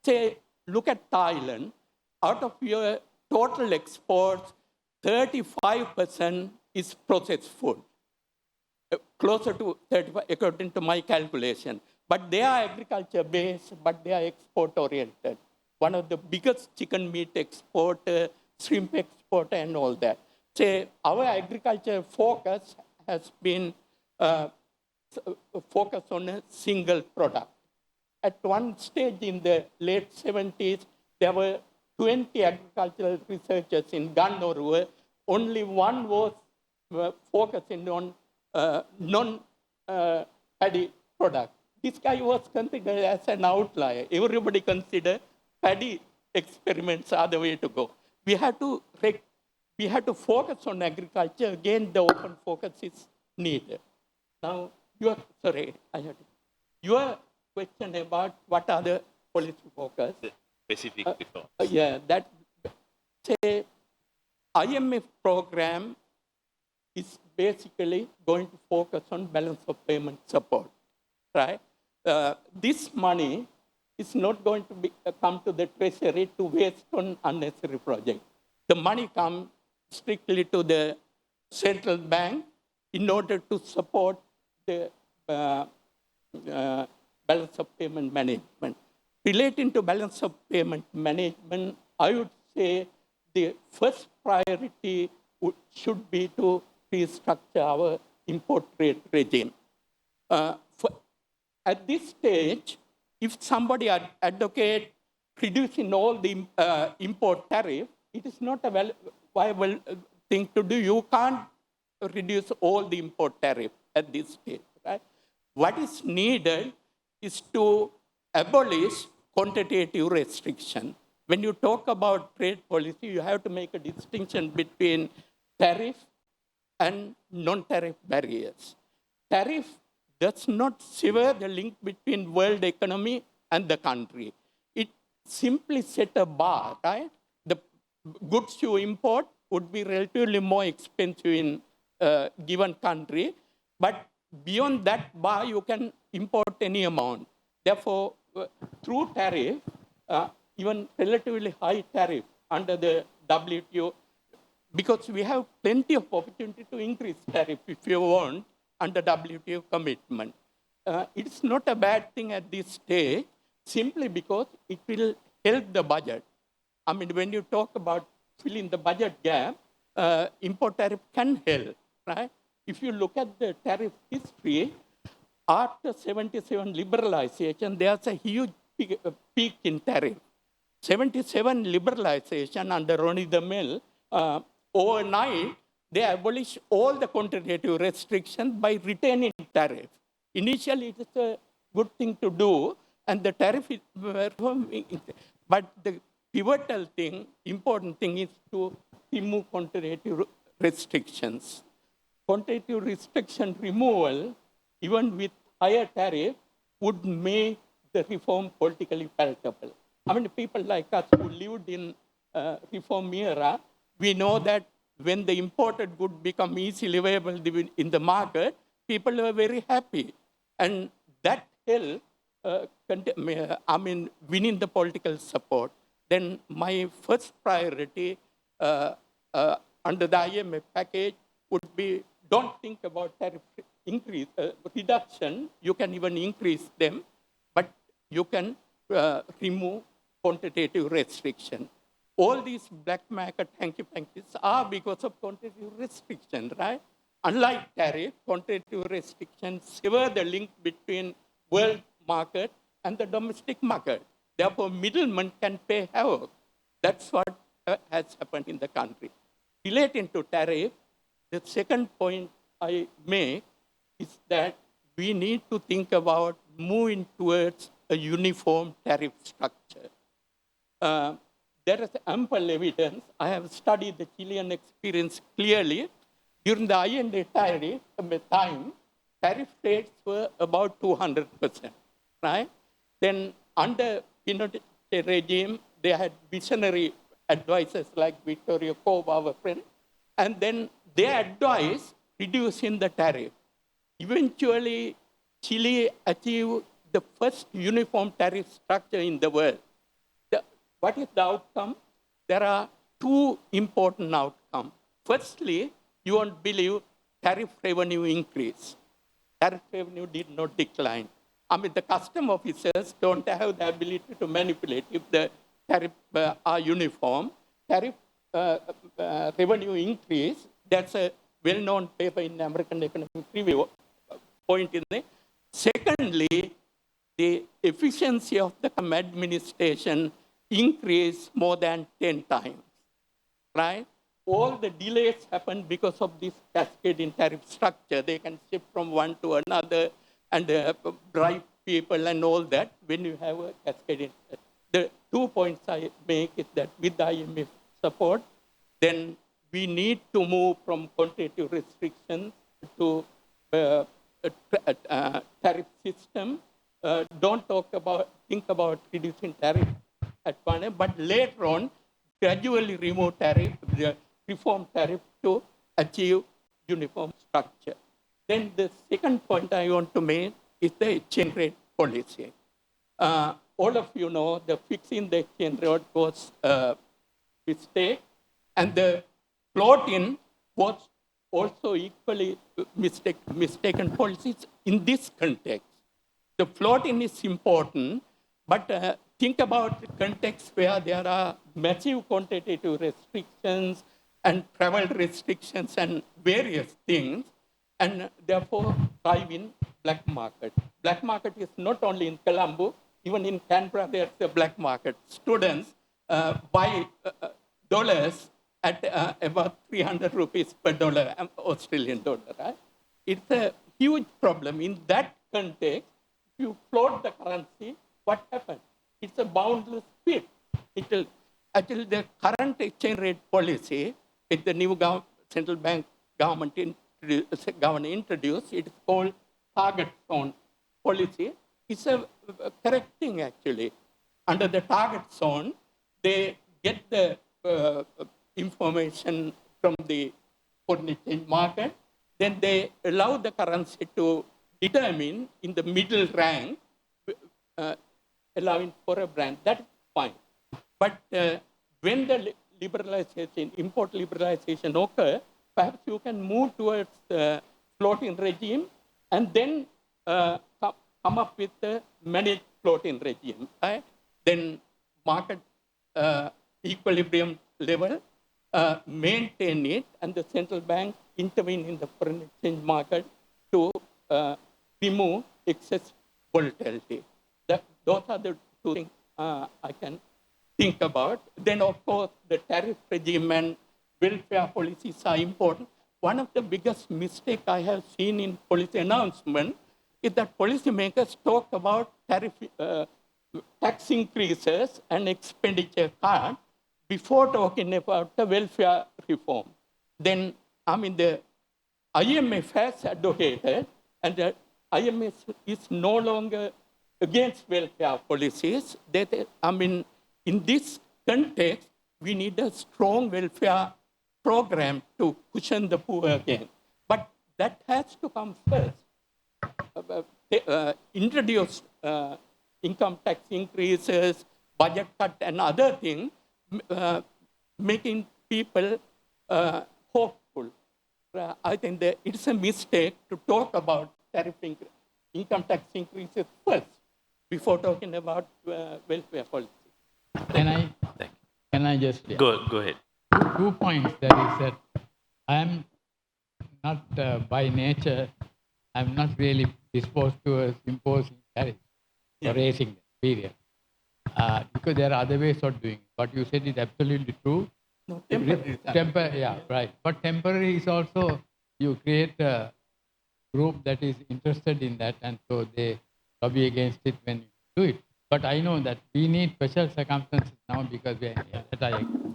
say, look at Thailand. Out of your total exports, 35% is processed food. Closer to 35, according to my calculation. But they are agriculture-based, but they are export-oriented. One of the biggest chicken meat exporter, shrimp exporter, and all that. Say, our agriculture focus has been focused on a single product. At one stage in the late 70s, there were 20 agricultural researchers in Gannoru. Only one was focusing on non-paddy product. This guy was considered as an outlier. Everybody considered paddy experiments are the way to go. We have to focus on agriculture. Again, the open focus is needed. Now, your question about what are the policy focus? Specific reforms. That say IMF program is basically going to focus on balance of payment support, right? This money is not going to come to the treasury to waste on unnecessary projects. The money comes strictly to the central bank in order to support the balance of payment management. Relating to balance of payment management, I would say the first priority should be to restructure our import trade regime. At this stage, if somebody advocates reducing all the import tariff, it is not a viable thing to do. You can't reduce all the import tariff at this stage, right? What is needed is to abolish quantitative restriction. When you talk about trade policy, you have to make a distinction between tariff and non-tariff barriers. Tariff does not sever the link between world economy and the country. It simply set a bar, right? The goods you import would be relatively more expensive in a given country, but beyond that bar, you can import any amount. Therefore, through tariff, even relatively high tariff under the WTO, because we have plenty of opportunity to increase tariff if you want under WTO commitment. It's not a bad thing at this stage, simply because it will help the budget. I mean, when you talk about filling the budget gap, import tariff can help, right? If you look at the tariff history, after 77 liberalization, there's a huge peak in tariff. 77 liberalization under Ronnie the Mill, overnight, they abolished all the quantitative restrictions by retaining tariff. Initially, it is a good thing to do, and the tariff is, but the pivotal thing, important thing is to remove quantitative restrictions. Quantitative restriction removal, even with higher tariff, would make the reform politically palatable. I mean, people like us who lived in reform era, we know that when the imported good become easily available in the market, people were very happy. And that helped, winning the political support. Then my first priority under the IMF package would be, don't think about tariff increase, reduction. You can even increase them, but you can remove quantitative restriction. All these black market hanky-pankies are because of quantitative restriction, right? Unlike tariff, quantitative restrictions sever the link between world market and the domestic market. Therefore, middlemen can pay havoc. That's what has happened in the country. Relating to tariff, the second point I make is that we need to think about moving towards a uniform tariff structure. There is ample evidence. I have studied the Chilean experience clearly. During the IND time, tariff rates were about 200%, right? Then under Pinochet regime, they had visionary advisors like Victoria Cobb, our friend, and then they advised reducing the tariff. Eventually, Chile achieved the first uniform tariff structure in the world. What is the outcome? There are two important outcomes. Firstly, you won't believe tariff revenue increase. Tariff revenue did not decline. I mean, the custom officers don't have the ability to manipulate. If the tariff are uniform, tariff revenue increase, that's a well-known paper in American Economic Review, point in there. Secondly, the efficiency of the administration increased more than 10 times, right? All the delays happen because of this cascading tariff structure. They can shift from one to another and bribe people and all that when you have a cascading. The 2 points I make is that with the IMF support, then we need to move from quantitative restrictions to tariff system. Don't think about reducing tariff at one end, but later on, gradually remove tariff, reform tariff to achieve uniform structure. Then the second point I want to make is the exchange rate policy. All of you know the fixing the exchange rate was a mistake, and the floating was also equally mistaken policies in this context. The floating is important, but think about the context where there are massive quantitative restrictions and travel restrictions and various things, and therefore thrive in black market. Black market is not only in Colombo, even in Canberra there's a black market. Students buy dollars at about 300 rupees per dollar, Australian dollar, right? It's a huge problem. In that context, if you float the currency, what happens? It's a boundless pit. Actually, the current exchange rate policy, with the new central bank government introduced, it is called target zone policy. It's a correct thing, actually. Under the target zone, they get the information from the foreign exchange market, then they allow the currency to determine in the middle rank, allowing for a brand. That's fine. But when the liberalization, import liberalization occur, perhaps you can move towards the floating regime and then come up with a managed floating regime. Right? Then market equilibrium level, maintain it, and the central bank intervene in the foreign exchange market to remove excess volatility. Those are the two things I can think about. Then, of course, the tariff regime and welfare policies are important. One of the biggest mistakes I have seen in policy announcement is that policymakers talk about tariff, tax increases and expenditure cut before talking about the welfare reform. Then, the IMF has advocated, and the IMF is no longer against welfare policies. In this context, we need a strong welfare program to cushion the poor again. But that has to come first. Introduce income tax increases, budget cut, and other things, making people hopeful. I think that it's a mistake to talk about income tax increases first before talking about welfare policy. Can I just Go ahead. 2 points. That is that I am not by nature, I'm not really disposed towards imposing tariffs or raising them, period. Because there are other ways of doing it. What you said is absolutely true. No, temporary. Yeah, right. But temporary is also, you create a group that is interested in that, and so they lobby against it when you do it. But I know that we need special circumstances now because we are here. That I agree.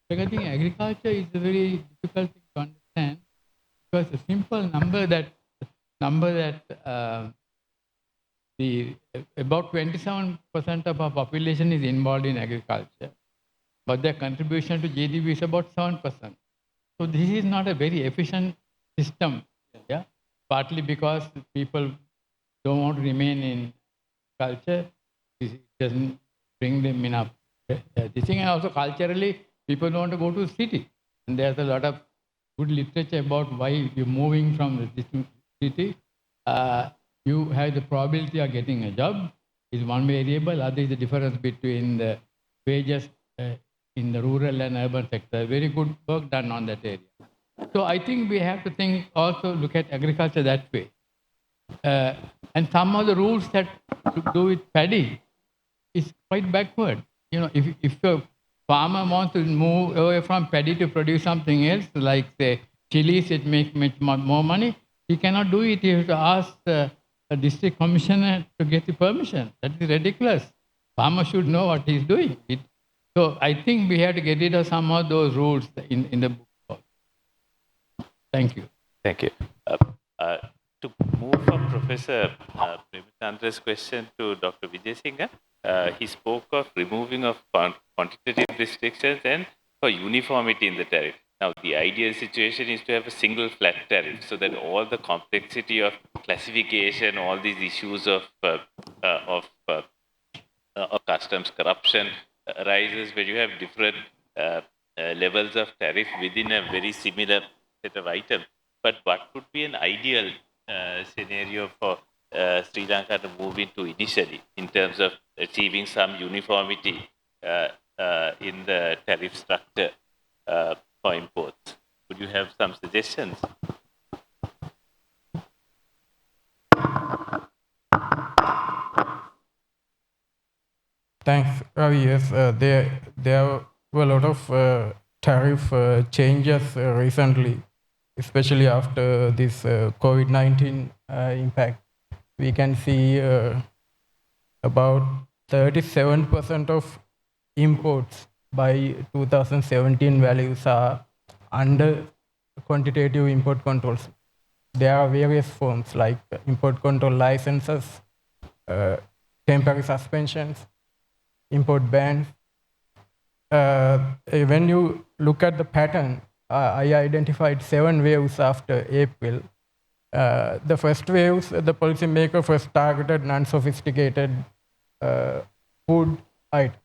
But I think agriculture is a very difficult thing to understand because a simple number that about 27% of our population is involved in agriculture, but their contribution to GDP is about 7%. So this is not a very efficient system. Yeah, partly because people don't want to remain in culture. It doesn't bring them enough. This thing, and also culturally, people don't want to go to the city. And there's a lot of good literature about why you're moving from the city. You have the probability of getting a job is one variable. Other is the difference between the wages in the rural and urban sector. Very good work done on that area. So I think we have to look at agriculture that way. And some of the rules that to do with paddy is quite backward. If a farmer wants to move away from paddy to produce something else, like say chilies, it makes much more money. He cannot do it. He has to ask a district commissioner to get the permission. That is ridiculous. Farmer should know what he's doing. So I think we have to get rid of some of those rules in the book. Thank you. Thank you. To move from Professor Premachandra's question to Dr. Wijesinghe, he spoke of removing of quantitative restrictions and for uniformity in the tariff. Now, the ideal situation is to have a single flat tariff so that all the complexity of classification, all these issues of customs corruption arises when you have different levels of tariff within a very similar set of items. But what would be an ideal scenario for Sri Lanka to move into initially in terms of achieving some uniformity in the tariff structure for imports? Would you have some suggestions? Thanks, Ravi. Yes, there were a lot of tariff changes recently, especially after this COVID-19 impact. We can see about 37% of imports by 2017 values are under quantitative import controls. There are various forms like import control licenses, temporary suspensions, import bans. When you look at the pattern, I identified 7 waves after April. The first waves, the policymaker first targeted non-sophisticated food items.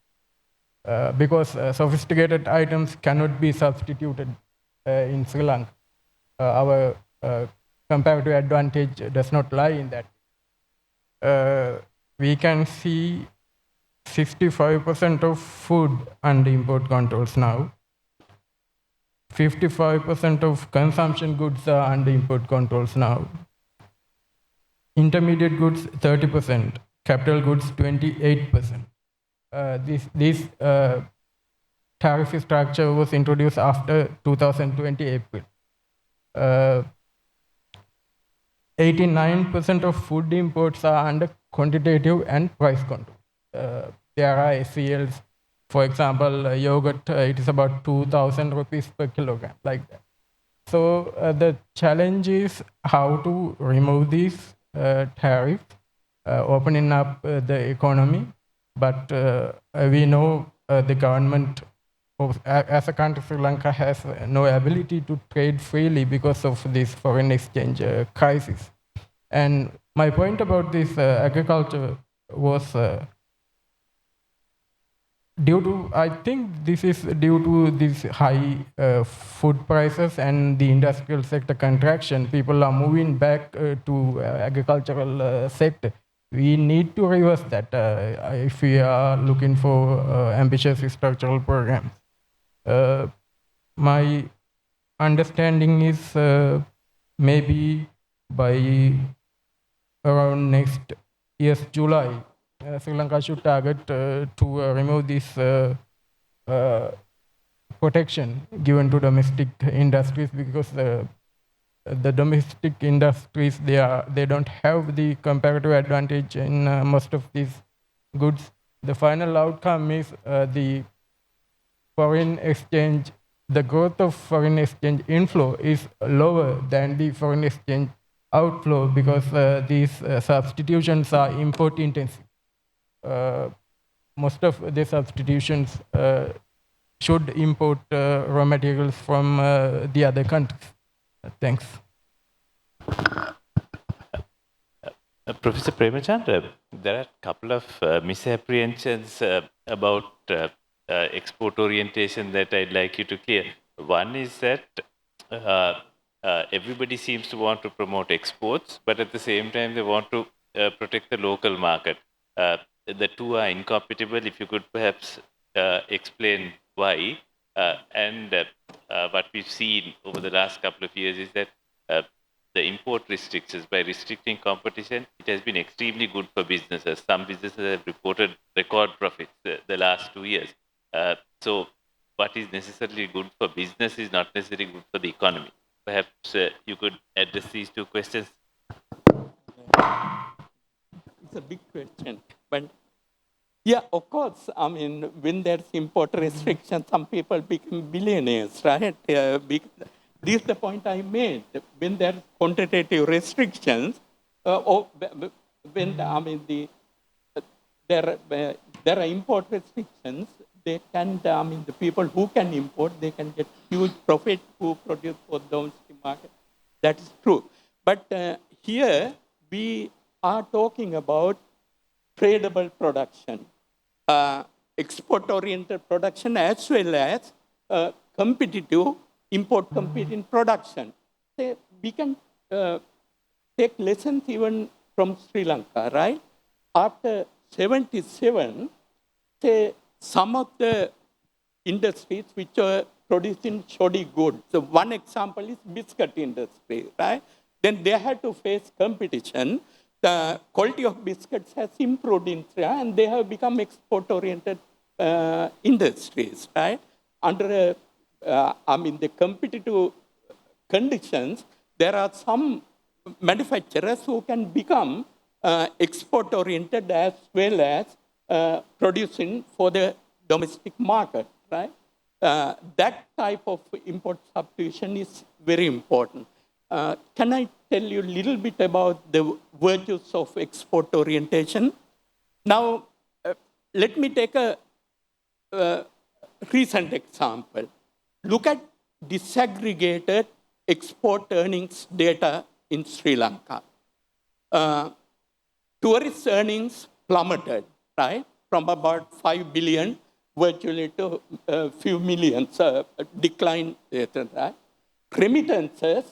because sophisticated items cannot be substituted in Sri Lanka. Our comparative advantage does not lie in that. We can see 65% of food under import controls now. 55% of consumption goods are under import controls now. Intermediate goods, 30%. Capital goods, 28%. This tariff structure was introduced after 2020 April. 89% of food imports are under quantitative and price control. There are SELs, for example, yogurt, it is about 2,000 rupees per kilogram, like that. So the challenge is how to remove these tariffs, opening up the economy. But we know the government, as a country, Sri Lanka has no ability to trade freely because of this foreign exchange crisis. And my point about this agriculture was due to, I think this is due to these high food prices and the industrial sector contraction. People are moving back to agricultural sector. We need to reverse that if we are looking for ambitious structural programs. My understanding is maybe by around next year's July, Sri Lanka should target to remove this protection given to domestic industries, because the domestic industries, they don't have the comparative advantage in most of these goods. The final outcome is the foreign exchange, the growth of foreign exchange inflow is lower than the foreign exchange outflow, because these substitutions are import intensive. Most of the substitutions should import raw materials from the other countries. Thanks. Professor Premachandra, there are a couple of misapprehensions about export orientation that I'd like you to clear. One is that everybody seems to want to promote exports, but at the same time they want to protect the local market. The two are incompatible. If you could perhaps explain why. And what we've seen over the last couple of years is that the import restrictions, by restricting competition, it has been extremely good for businesses. Some businesses have reported record profits the last 2 years. So what is necessarily good for business is not necessarily good for the economy. Perhaps you could address these two questions. It's a big question, but yeah, of course. I mean, when there's import restrictions, some people become billionaires, right? This is the point I made. When there's quantitative restrictions, or when there are import restrictions, they can. The people who can import, they can get huge profit who produce for domestic market. That is true. But here we are talking about tradable production, export-oriented production, as well as competitive import competing production. We can take lessons even from Sri Lanka, right? After 77, some of the industries which are producing shoddy goods. So one example is biscuit industry, right? Then they had to face competition. The quality of biscuits has improved in Sri Lanka, and they have become export-oriented industries, right? Under the competitive conditions, there are some manufacturers who can become export-oriented as well as producing for the domestic market, right? That type of import substitution is very important. Can I tell you a little bit about the virtues of export orientation? Now, let me take a recent example. Look at disaggregated export earnings data in Sri Lanka. Tourist earnings plummeted, right, from about 5 billion virtually to a few millions, decline later that. Remittances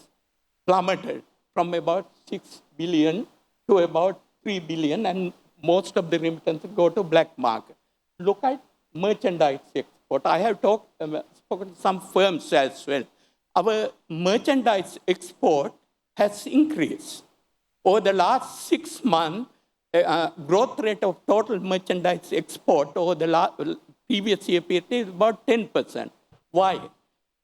plummeted from about 6 billion to about 3 billion, and most of the remittances go to black market. Look at merchandise export. I have spoken to some firms as well. Our merchandise export has increased. Over the last 6 months, growth rate of total merchandise export over the previous year period is about 10%. Why?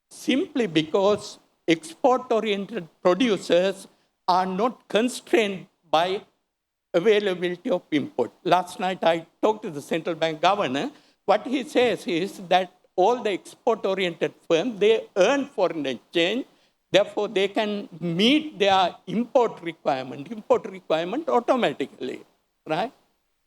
Simply because export-oriented producers are not constrained by availability of input. Last night I talked to the central bank governor. What he says is that all the export-oriented firms, they earn foreign exchange, therefore they can meet their import requirement automatically, right?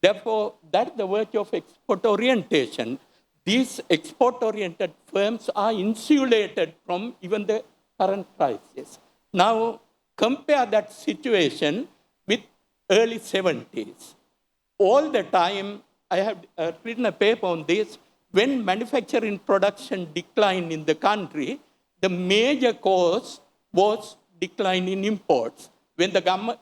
Therefore, that's the virtue of export orientation. These export-oriented firms are insulated from even the current crisis. Now, compare that situation with early 70s. All the time, I have written a paper on this, when manufacturing production declined in the country, the major cause was decline in imports. When the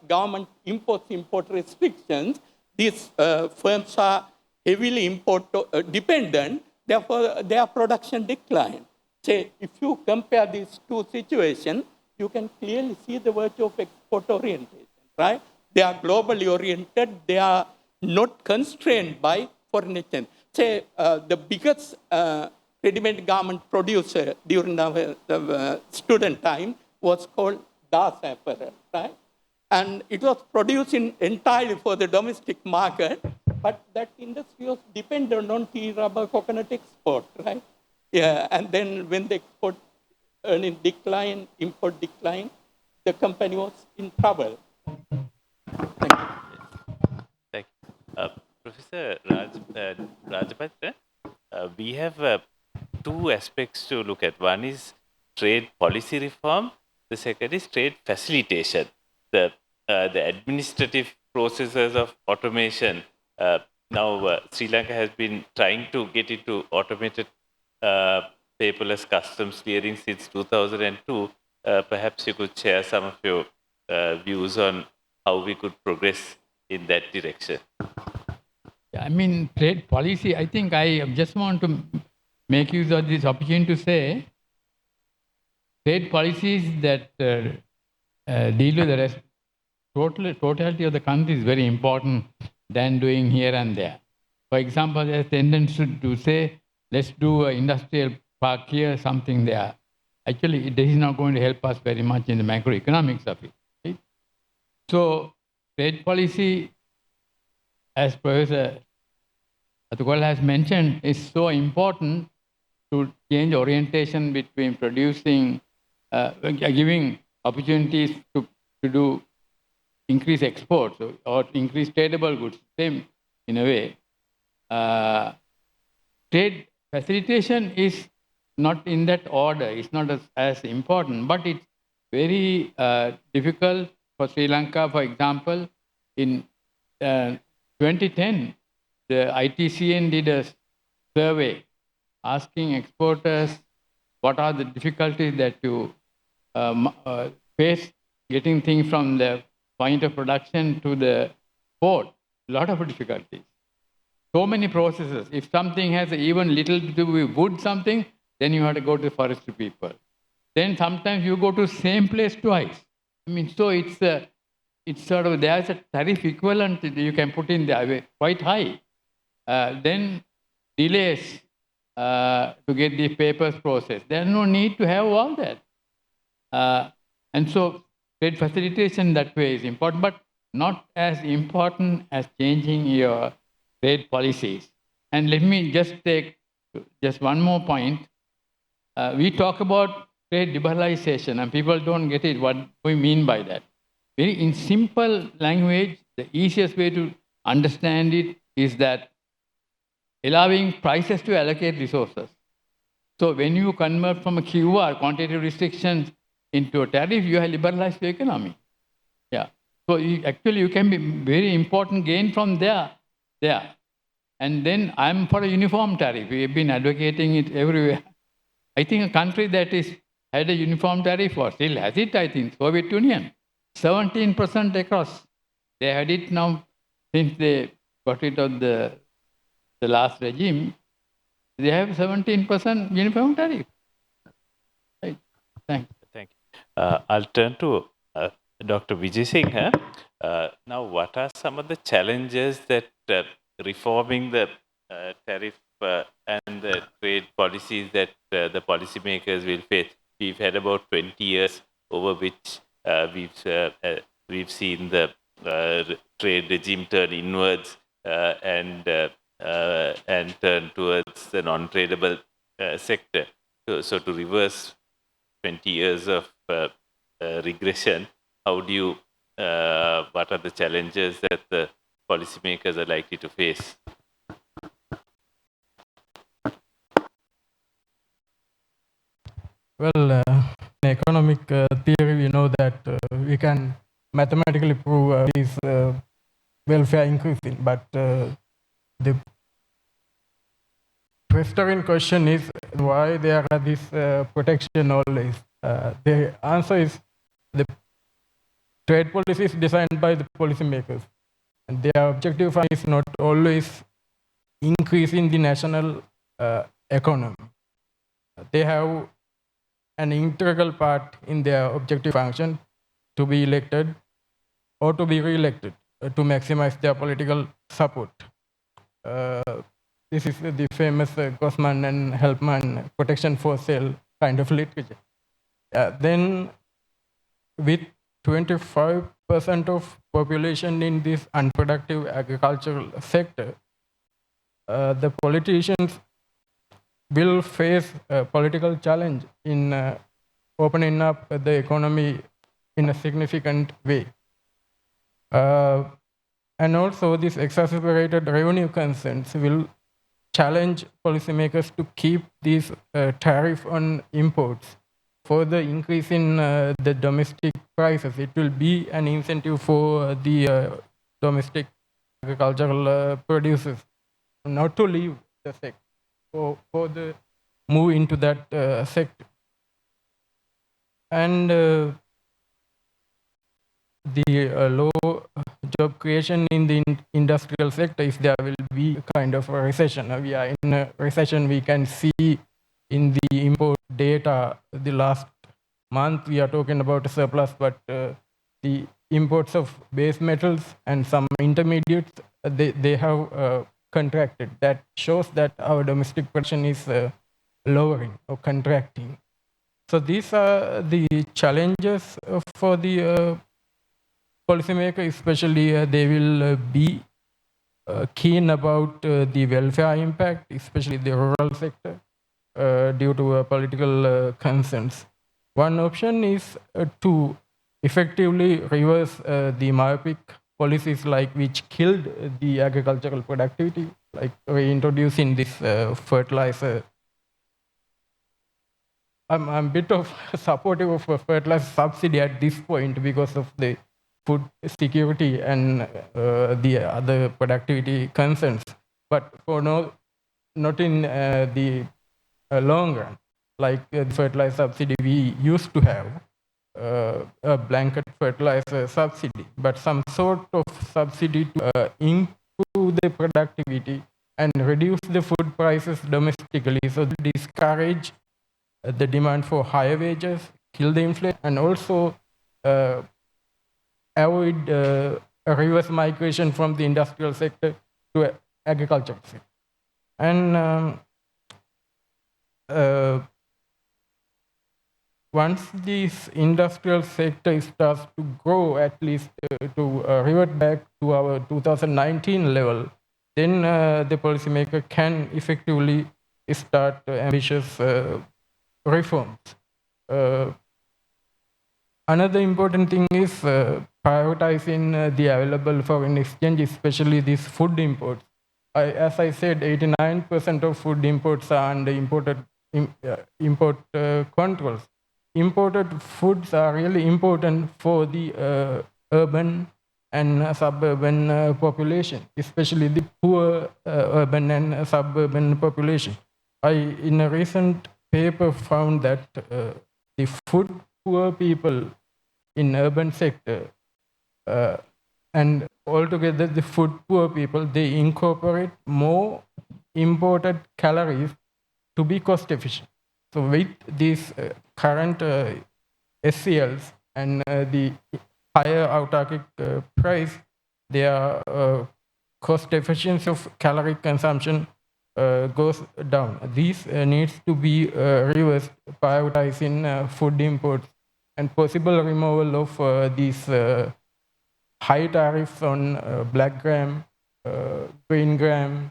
government imposed import restrictions, these firms are heavily import dependent, therefore their production declined. Say, if you compare these two situations, you can clearly see the virtue of export orientation, right? They are globally oriented, they are not constrained by foreign exchange. Say, the biggest ready-made garment producer during our student time was called Das Apparel, right? And it was produced entirely for the domestic market, but that industry was dependent on tea, rubber, coconut export, right? Yeah, and then when the export earning decline, import decline, the company was in trouble. Thank you. Thank you. Professor Rajapatirana, we have two aspects to look at. One is trade policy reform. The second is trade facilitation. The administrative processes of automation. Now, Sri Lanka has been trying to get into automated paperless customs clearing since 2002. Perhaps you could share some of your views on how we could progress in that direction. I mean, trade policy, I think I just want to make use of this opportunity to say trade policies that deal with the totality of the country is very important than doing here and there. For example, there's a tendency to say, let's do an industrial park here, something there. Actually, this is not going to help us very much in the macroeconomics of it. Right? So, trade policy, as Professor Athukorala has mentioned, is so important to change orientation between producing, giving opportunities to do increase exports or increase tradable goods, same in a way. Trade facilitation is not in that order, it's not as important, but it's very difficult for Sri Lanka, for example. In 2010, the ITCN did a survey asking exporters what are the difficulties that you face getting things from the point of production to the port. A lot of difficulties. So many processes. If something has even little to do with wood something, then you have to go to the forestry people. Then sometimes you go to same place twice. I mean, so it's sort of, there's a tariff equivalent you can put in there, quite high. Then delays to get the papers processed. There's no need to have all that. And so trade facilitation that way is important, but not as important as changing your trade policies. And let me just take just one more point. We talk about trade liberalization, and people don't get it, what we mean by that. Very in simple language, the easiest way to understand it is that allowing prices to allocate resources. So when you convert from a QR, quantitative restrictions, into a tariff, you have liberalized the economy. Yeah. So actually, you can be very important gain from there. And then I'm for a uniform tariff. We've been advocating it everywhere. I think a country that had a uniform tariff, or still has it, I think, Soviet Union, 17% across. They had it now since they got rid of the last regime. They have 17% uniform tariff. Right. Thanks. Thank you. I'll turn to Dr. Wijesinghe. Now, what are some of the challenges that reforming the tariff and the trade policies that the policymakers will face? We've had about 20 years over which we've seen the trade regime turn inwards and turn towards the non-tradable sector. So to reverse 20 years of regression, how do you, what are the challenges that the policymakers are likely to face? Well, in economic theory, we know that we can mathematically prove this welfare increasing, but the Prestorian question is why there are this protection always. The answer is the trade policy is designed by the policymakers, and their objective is not always increasing the national economy. They have an integral part in their objective function to be elected or to be re-elected to maximize their political support. This is the famous Grossman and Helpman protection for sale kind of literature. Then with 25% of population in this unproductive agricultural sector, the politicians will face a political challenge in opening up the economy in a significant way. And also these exacerbated revenue concerns will challenge policymakers to keep these tariff on imports. Further increase in the domestic prices, it will be an incentive for the domestic agricultural producers not to leave the sector, for the move into that sector. And the low job creation in the industrial sector, if there will be a kind of a recession. We are in a recession, we can see in the import data, the last month we are talking about a surplus, but the imports of base metals and some intermediates, they have contracted. That shows that our domestic production is lowering or contracting. So these are the challenges for the policymaker, especially they will be keen about the welfare impact, especially the rural sector, due to political concerns. One option is to effectively reverse the myopic policies which killed the agricultural productivity, like reintroducing this fertilizer. I'm a bit of supportive of a fertilizer subsidy at this point because of the food security and the other productivity concerns. But for not in the long run, like the fertilizer subsidy we used to have, a blanket fertilizer subsidy, but some sort of subsidy to improve the productivity and reduce the food prices domestically, so to discourage the demand for higher wages, kill the inflation, and also avoid a reverse migration from the industrial sector to agricultural sector. And once this industrial sector starts to grow, at least to revert back to our 2019 level, then the policymaker can effectively start ambitious reforms. Another important thing is prioritizing the available foreign exchange, especially these food imports. As I said, 89% of food imports are under import controls. Imported foods are really important for the urban and suburban population, especially the poor urban and suburban population. I, in a recent paper, found that the food poor people in urban sector and altogether the food poor people, they incorporate more imported calories to be cost efficient. So with these current SCLs and the higher autarkic price, their cost efficiency of calorie consumption goes down. These needs to be reversed, prioritizing food imports and possible removal of these high tariffs on black gram, green gram,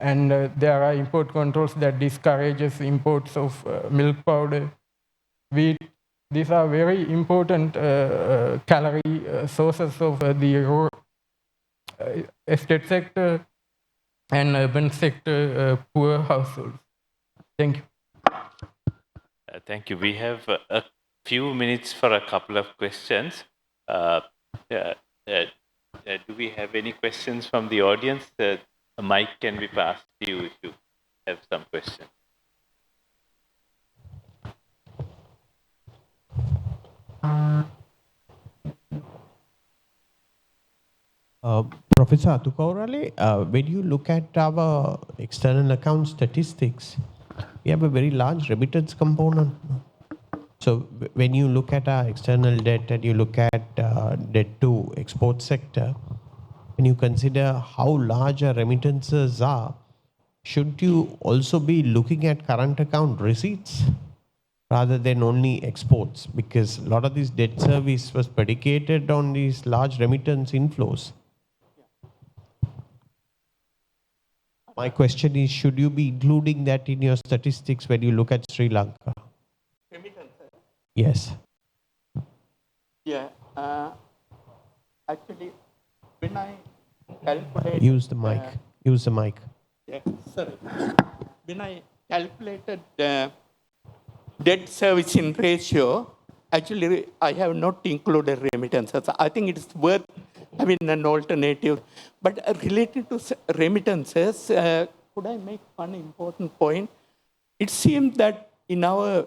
and there are import controls that discourages imports of milk powder, wheat. These are very important calorie sources of the estate sector and urban sector poor households. Thank you. Thank you. We have a few minutes for a couple of questions. Do we have any questions from the audience? A mic can be passed to you if you have some questions. Professor Athukorala, when you look at our external account statistics, we have a very large remittance component. So when you look at our external debt and you look at debt to export sector, when you consider how large our remittances are, should you also be looking at current account receipts rather than only exports? Because a lot of this debt service was predicated on these large remittance inflows. My question is, should you be including that in your statistics when you look at Sri Lanka? Remittances? Yes. Yeah. Actually, when I calculate... Use the mic. Use the mic. Yeah, sorry. When I calculated the debt servicing ratio, actually, I have not included remittances. I think it's worth having an alternative. But related to remittances, could I make one important point? It seems that in our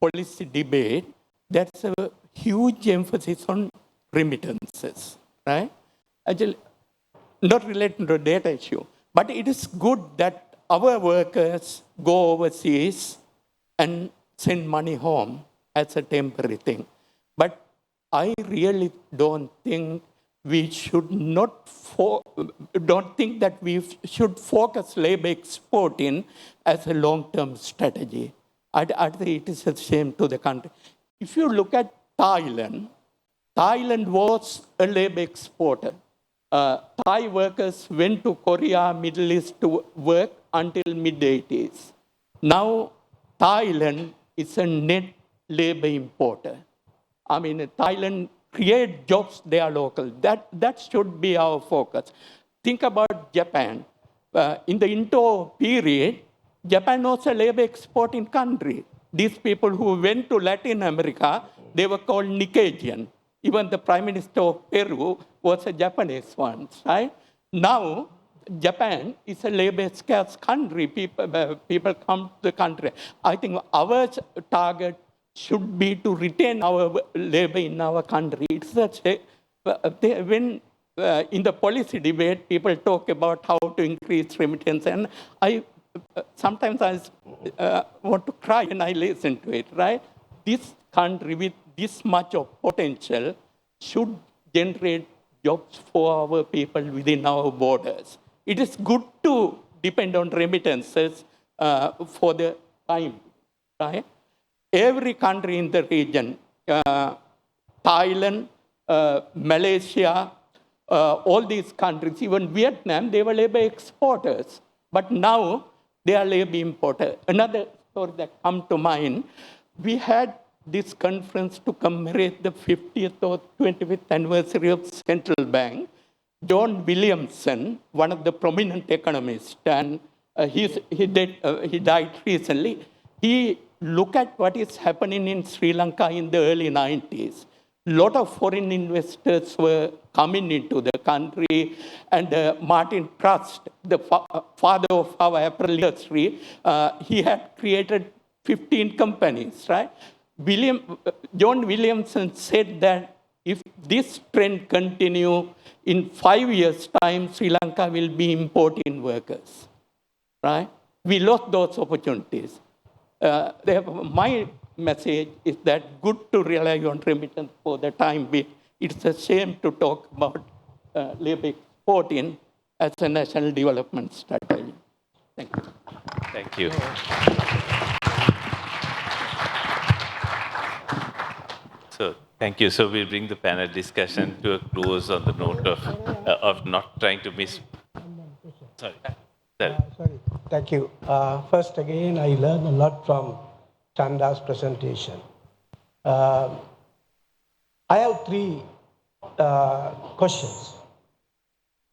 policy debate, there's a huge emphasis on remittances, right? Actually, not related to data issue, but it is good that our workers go overseas and send money home as a temporary thing. But I really don't think we should don't think that we should focus labor exporting as a long-term strategy. I think it is a shame to the country. If you look at Thailand was a labor exporter. Thai workers went to Korea, Middle East to work until mid-80s. Now, Thailand is a net labor importer. I mean, Thailand create jobs, they are local. That should be our focus. Think about Japan. In the Indo period, Japan was a labor exporting country. These people who went to Latin America, they were called Nikkeian. Even the Prime Minister of Peru was a Japanese one, right? Now, Japan is a labor scarce country. People come to the country. I think our target should be to retain our labor in our country. It's such a, when in the policy debate, people talk about how to increase remittance, and I sometimes I want to cry when I listen to it, right? This country with this much of potential should generate jobs for our people within our borders. It is good to depend on remittances for the time, right? Every country in the region, Thailand, Malaysia, all these countries, even Vietnam, they were labor exporters. But now they are labor importers. Another story that comes to mind, we had this conference to commemorate the 50th or 25th anniversary of Central Bank. John Williamson, one of the prominent economists, and he died recently. He looked at what is happening in Sri Lanka in the early 90s. lot of foreign investors were coming into the country, and Martin Trust, the father of our apparel industry, he had created 15 companies, right? John Williamson said that if this trend continue, in 5 years' time, Sri Lanka will be importing workers, right? We lost those opportunities. My message is that good to rely on remittance for the time being. It's a shame to talk about labor exporting as a national development strategy. Thank you. Thank you. So, thank you. So we'll bring the panel discussion to a close on the note of not trying to miss. Sorry. Sorry. Thank you. First, again, I learned a lot from Chanda's presentation. I have three questions.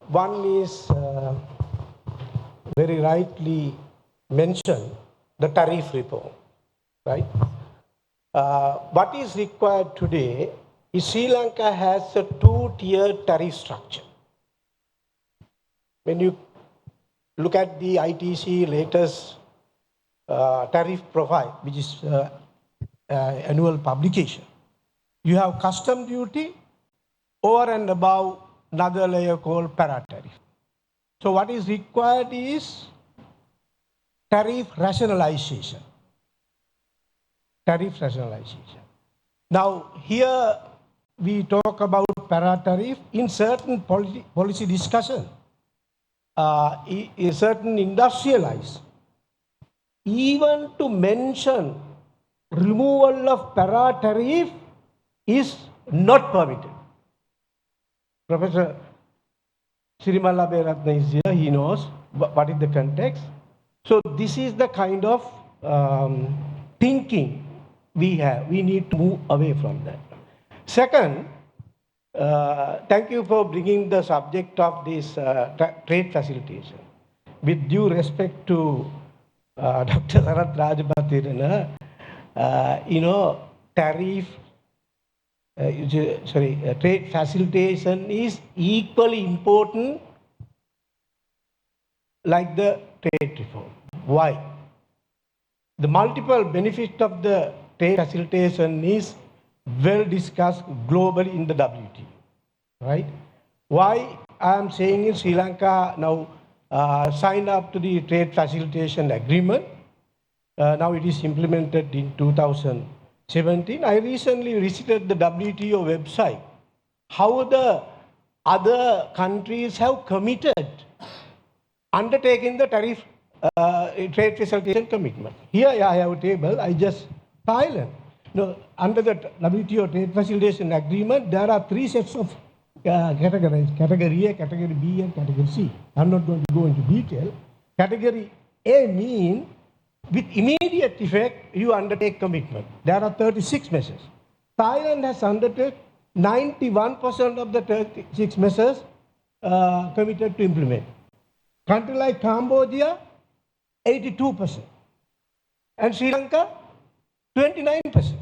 One is very rightly mentioned, the tariff reform, right? What is required today is Sri Lanka has a two-tier tariff structure. When you look at the ITC latest tariff profile, which is annual publication, you have custom duty over and above another layer called para-tariff. So what is required is tariff rationalization. Tariff rationalization. Now, here we talk about para-tariff in certain policy discussion, in certain industrialized. Even to mention removal of para-tariff is not permitted. Professor Sirimala Beratna is here, he knows what is the context. So this is the kind of thinking we have. We need to move away from that. Second, thank you for bringing the subject of this trade facilitation. With due respect to Dr.Sarath Rajapatirana, trade facilitation is equally important like the trade reform. Why? The multiple benefits of the trade facilitation is well discussed globally in the WTO, right? Why I am saying is Sri Lanka now signed up to the trade facilitation agreement. Now it is implemented in 2017. I recently visited the WTO website, how the other countries have committed undertaking the tariff trade facilitation commitment. Here I have a table, Thailand. Under the WTO trade facilitation agreement, there are three sets of categories, category A, category B, and category C. I'm not going to go into detail. Category A means with immediate effect, you undertake commitment. There are 36 measures. Thailand has undertaken 91% of the 36 measures committed to implement. Country like Cambodia, 82%. And Sri Lanka, 29%.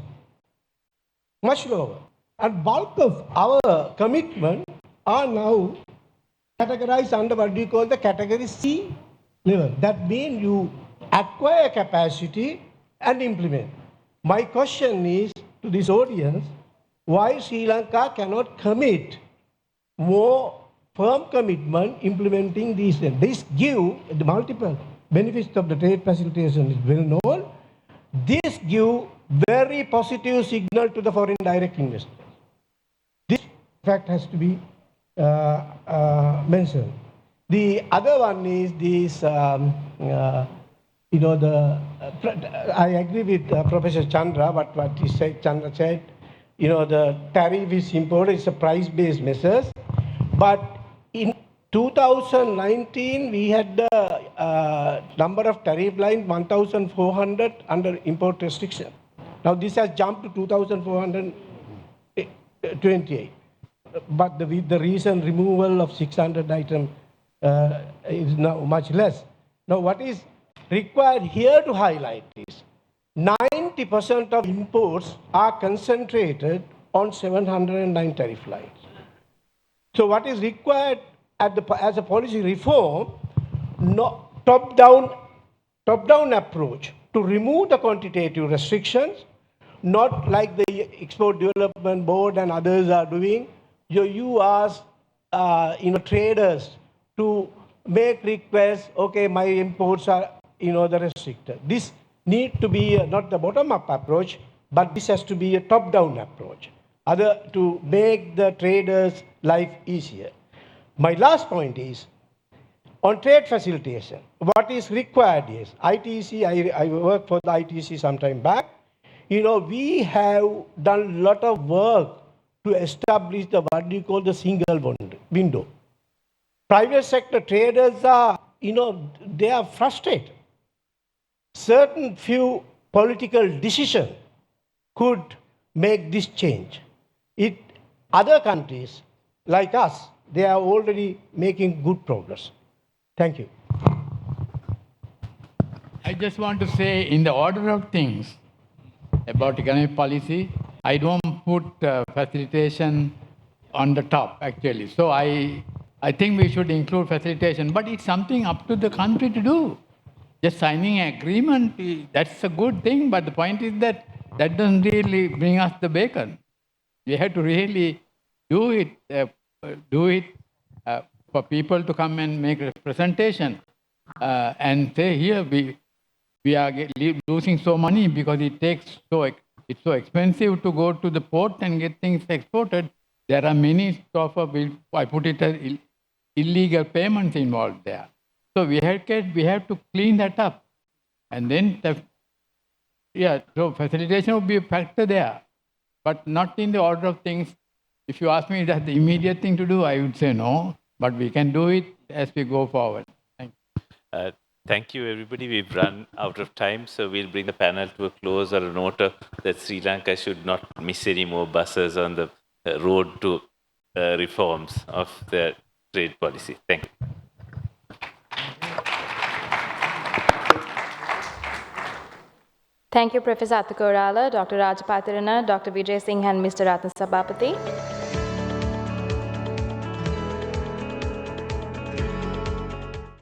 Much lower. And bulk of our commitment are now categorized under what we call the category C level. That means you acquire capacity and implement. My question is to this audience, why Sri Lanka cannot commit more firm commitment implementing these? This give the multiple benefits of the trade facilitation is well known. This give very positive signal to the foreign direct investors. This fact has to be mentioned. The other one is this, I agree with Professor Chandra, what he said, Chandra said, the tariff is important, it's a price-based measures. But in 2019, we had the number of tariff lines 1,400 under import restriction. Now this has jumped to 2,428. But with the recent removal of 600 items is now much less. Now what is required here to highlight is 90% of imports are concentrated on 709 tariff lines. So what is required as a policy reform, top-down approach to remove the quantitative restrictions, not like the Export Development Board and others are doing. You ask traders to make requests, okay, my imports are the restricted. This need to be not the bottom-up approach, but this has to be a top-down approach, to make the traders' life easier. My last point is, on trade facilitation, what is required is, ITC, I worked for the ITC some time back, we have done a lot of work to establish what you call the single window. Private sector traders are, they are frustrated. Certain few political decisions could make this change. Other countries like us, they are already making good progress. Thank you. I just want to say, in the order of things about economic policy, I don't put facilitation on the top, actually. So I think we should include facilitation, but it's something up to the country to do. Just signing an agreement, that's a good thing, but the point is that doesn't really bring us the bacon. We have to really do it for people to come and make a presentation and say, here we are losing so money because it's so expensive to go to the port and get things exported. There are many I put it as illegal payments involved there. So we have to clean that up. And then, so facilitation would be a factor there, but not in the order of things. If you ask me, is that the immediate thing to do, I would say no, but we can do it as we go forward. Thank you. Thank you, everybody. We've run out of time, so we'll bring the panel to a close or a note that Sri Lanka should not miss any more buses on the road to reforms of the trade policy. Thank you. Thank you, Professor Athukorala, Dr. Rajapatirana, Dr. Wijesinghe and Mr. Rathnasapabathy.